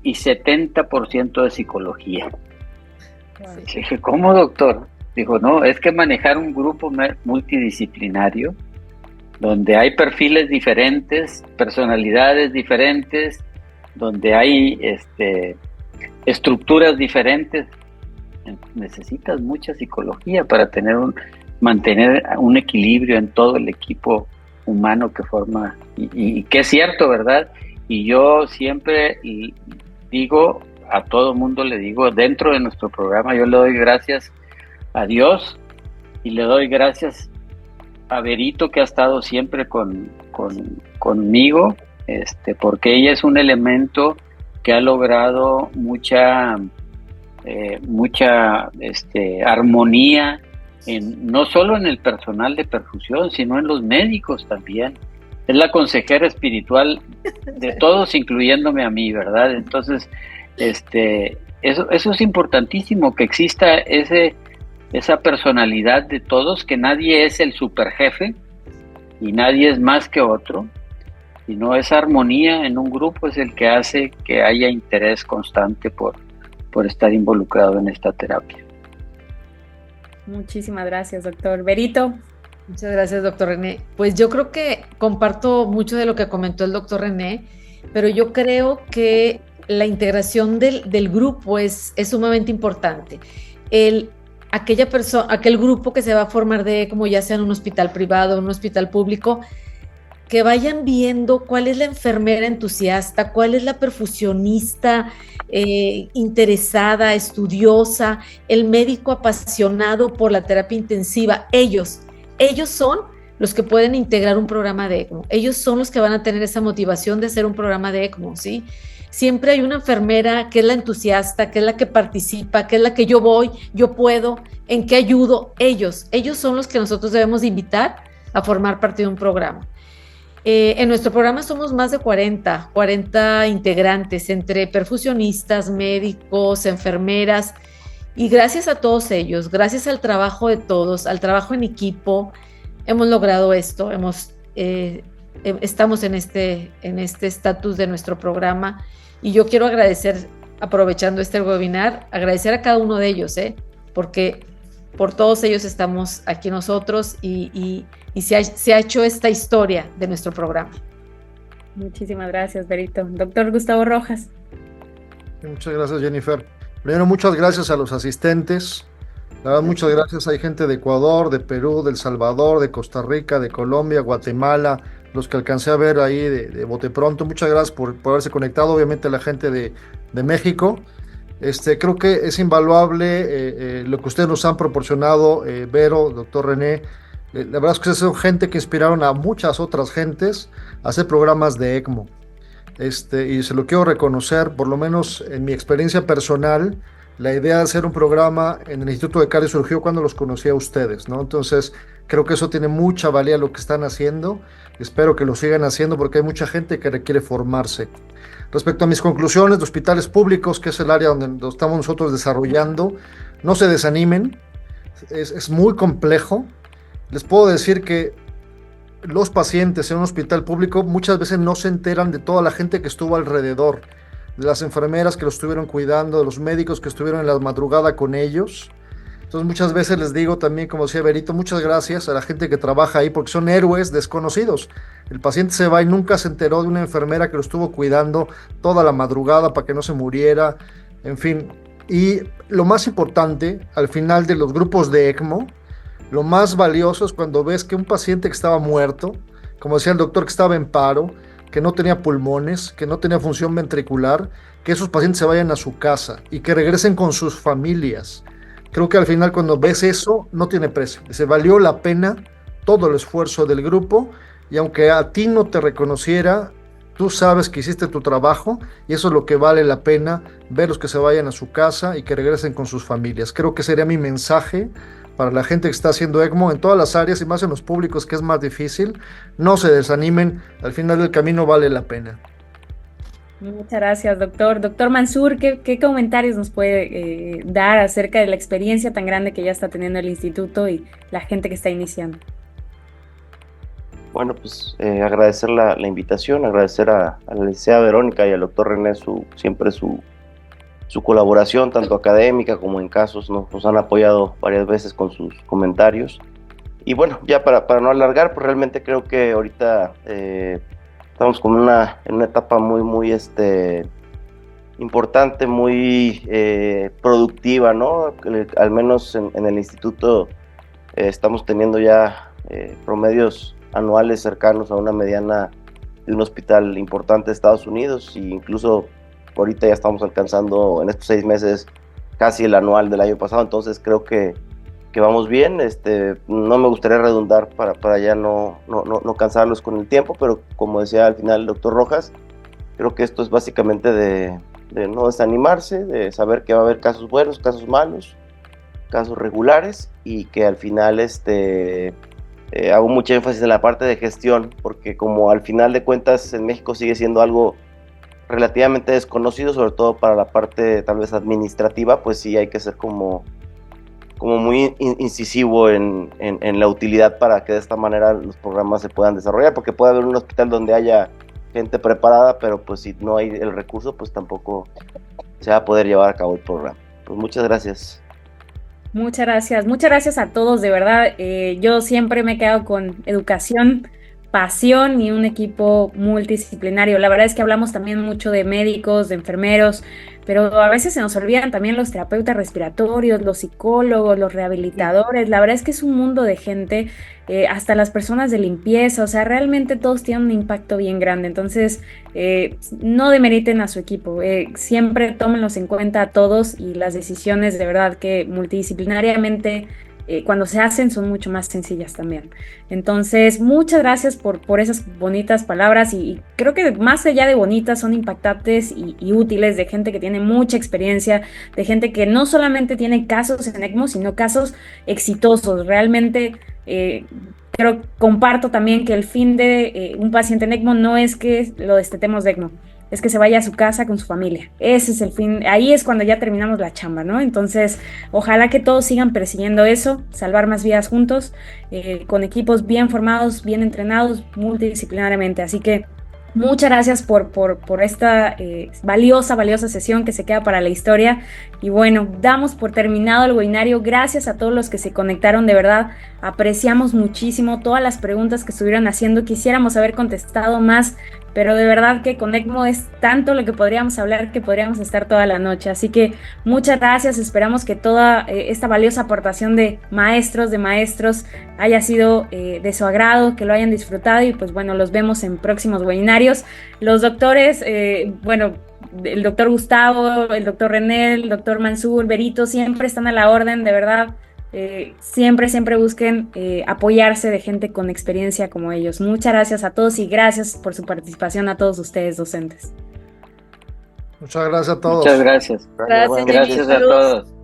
y 70% de psicología. Sí. Dije, ¿cómo, doctor? Dijo, no, es que manejar un grupo multidisciplinario donde hay perfiles diferentes, personalidades diferentes, donde hay estructuras diferentes, necesitas mucha psicología para mantener un equilibrio en todo el equipo humano que forma, y que es cierto, ¿verdad? Y yo siempre digo, a todo mundo le digo, dentro de nuestro programa, yo le doy gracias a Dios y le doy gracias a Berito, que ha estado siempre conmigo, porque ella es un elemento que ha logrado mucha mucha armonía, no solo en el personal de perfusión, sino en los médicos también. Es la consejera espiritual de todos, incluyéndome a mí, ¿verdad? Entonces, eso es importantísimo, que exista esa personalidad de todos, que nadie es el superjefe y nadie es más que otro, sino esa armonía en un grupo es el que hace que haya interés constante por estar involucrado en esta terapia. Muchísimas gracias, doctor. Berito. Muchas gracias, doctor René. Pues yo creo que comparto mucho de lo que comentó el doctor René, pero yo creo que la integración del grupo es sumamente importante. Aquel grupo que se va a formar como ya sea en un hospital privado o un hospital público, que vayan viendo cuál es la enfermera entusiasta, cuál es la perfusionista interesada, estudiosa, el médico apasionado por la terapia intensiva. Ellos son los que pueden integrar un programa de ECMO. Ellos son los que van a tener esa motivación de hacer un programa de ECMO, ¿sí? Siempre hay una enfermera que es la entusiasta, que es la que participa, que es la que yo voy, yo puedo, en qué ayudo. Ellos son los que nosotros debemos de invitar a formar parte de un programa. En nuestro programa somos más de 40 integrantes, entre perfusionistas, médicos, enfermeras, y gracias a todos ellos, gracias al trabajo de todos, al trabajo en equipo, hemos logrado esto, estamos en este estatus de nuestro programa, y yo quiero agradecer, aprovechando este webinar, agradecer a cada uno de ellos, porque por todos ellos estamos aquí nosotros y se ha hecho esta historia de nuestro programa. Muchísimas gracias, Berito. Doctor Gustavo Rojas. Muchas gracias, Jennifer. Primero, muchas gracias a los asistentes. La verdad, muchas gracias. Hay gente de Ecuador, de Perú, de El Salvador, de Costa Rica, de Colombia, Guatemala, los que alcancé a ver ahí de bote pronto. Muchas gracias por haberse conectado. Obviamente la gente de México. Creo que es invaluable lo que ustedes nos han proporcionado, Vero, doctor René. La verdad es que son gente que inspiraron a muchas otras gentes a hacer programas de ECMO. Y se lo quiero reconocer, por lo menos en mi experiencia personal, la idea de hacer un programa en el Instituto de Cardio surgió cuando los conocí a ustedes, ¿no? Entonces, creo que eso tiene mucha valía lo que están haciendo. Espero que lo sigan haciendo porque hay mucha gente que requiere formarse. Respecto a mis conclusiones de hospitales públicos, que es el área donde estamos nosotros desarrollando, no se desanimen, es muy complejo. Les puedo decir que los pacientes en un hospital público muchas veces no se enteran de toda la gente que estuvo alrededor, de las enfermeras que los estuvieron cuidando, de los médicos que estuvieron en la madrugada con ellos. Entonces muchas veces les digo también, como decía Berito, muchas gracias a la gente que trabaja ahí porque son héroes desconocidos. El paciente se va y nunca se enteró de una enfermera que lo estuvo cuidando toda la madrugada para que no se muriera, en fin. Y lo más importante, al final de los grupos de ECMO, lo más valioso es cuando ves que un paciente que estaba muerto, como decía el doctor, que estaba en paro, que no tenía pulmones, que no tenía función ventricular, que esos pacientes se vayan a su casa y que regresen con sus familias. Creo que al final cuando ves eso, no tiene precio. Se valió la pena todo el esfuerzo del grupo y aunque a ti no te reconociera, tú sabes que hiciste tu trabajo y eso es lo que vale la pena, verlos que se vayan a su casa y que regresen con sus familias. Creo que sería mi mensaje para la gente que está haciendo ECMO en todas las áreas y más en los públicos, que es más difícil. No se desanimen, al final del camino vale la pena. Muchas gracias, doctor. Doctor Mansur, ¿qué comentarios nos puede dar acerca de la experiencia tan grande que ya está teniendo el instituto y la gente que está iniciando? Bueno, pues agradecer la invitación, agradecer a la licenciada Verónica y al doctor René siempre su colaboración, tanto académica como en casos, nos han apoyado varias veces con sus comentarios. Y bueno, ya para no alargar, pues realmente creo que ahorita estamos como en una etapa muy importante, muy productiva, ¿no? Al menos en el instituto estamos teniendo ya promedios anuales cercanos a una mediana de un hospital importante de Estados Unidos, e incluso ahorita ya estamos alcanzando en estos 6 meses casi el anual del año pasado. Entonces creo que vamos bien. No me gustaría redundar para ya no cansarlos con el tiempo, pero como decía al final el doctor Rojas, creo que esto es básicamente de de no desanimarse, de saber que va a haber casos buenos, casos malos, casos regulares, y que al final hago mucho énfasis en la parte de gestión, porque como al final de cuentas en México sigue siendo algo relativamente desconocido, sobre todo para la parte tal vez administrativa, pues sí hay que ser como muy incisivo en la utilidad para que de esta manera los programas se puedan desarrollar, porque puede haber un hospital donde haya gente preparada, pero pues si no hay el recurso, pues tampoco se va a poder llevar a cabo el programa. Pues muchas gracias. Muchas gracias a todos, de verdad. Yo siempre me he quedado con educación, pasión y un equipo multidisciplinario. La verdad es que hablamos también mucho de médicos, de enfermeros, pero a veces se nos olvidan también los terapeutas respiratorios, los psicólogos, los rehabilitadores. La verdad es que es un mundo de gente, hasta las personas de limpieza, o sea, realmente todos tienen un impacto bien grande. Entonces, no demeriten a su equipo, siempre tómenlos en cuenta a todos, y las decisiones de verdad que multidisciplinariamente cuando se hacen son mucho más sencillas también. Entonces, muchas gracias por esas bonitas palabras, y creo que más allá de bonitas son impactantes y útiles, de gente que tiene mucha experiencia, de gente que no solamente tiene casos en ECMO, sino casos exitosos. Realmente comparto también que el fin de un paciente en ECMO no es que lo destetemos de ECMO, es que se vaya a su casa con su familia. Ese es el fin, ahí es cuando ya terminamos la chamba, ¿no? Entonces, ojalá que todos sigan persiguiendo eso, salvar más vidas juntos, con equipos bien formados, bien entrenados, multidisciplinariamente. Así que muchas gracias por esta valiosa sesión que se queda para la historia. Y bueno, damos por terminado el webinario. Gracias a todos los que se conectaron, de verdad, apreciamos muchísimo todas las preguntas que estuvieron haciendo. Quisiéramos haber contestado más, pero de verdad que con ECMO es tanto lo que podríamos hablar que podríamos estar toda la noche. Así que muchas gracias, esperamos que toda esta valiosa aportación de maestros haya sido de su agrado, que lo hayan disfrutado, y pues bueno, los vemos en próximos webinarios. Los doctores, el doctor Gustavo, el doctor René, el doctor Mansur, Berito, siempre están a la orden, de verdad. Siempre busquen apoyarse de gente con experiencia como ellos. Muchas gracias a todos y gracias por su participación a todos ustedes, docentes. Muchas gracias a todos. Muchas gracias. Gracias, Gracias a todos.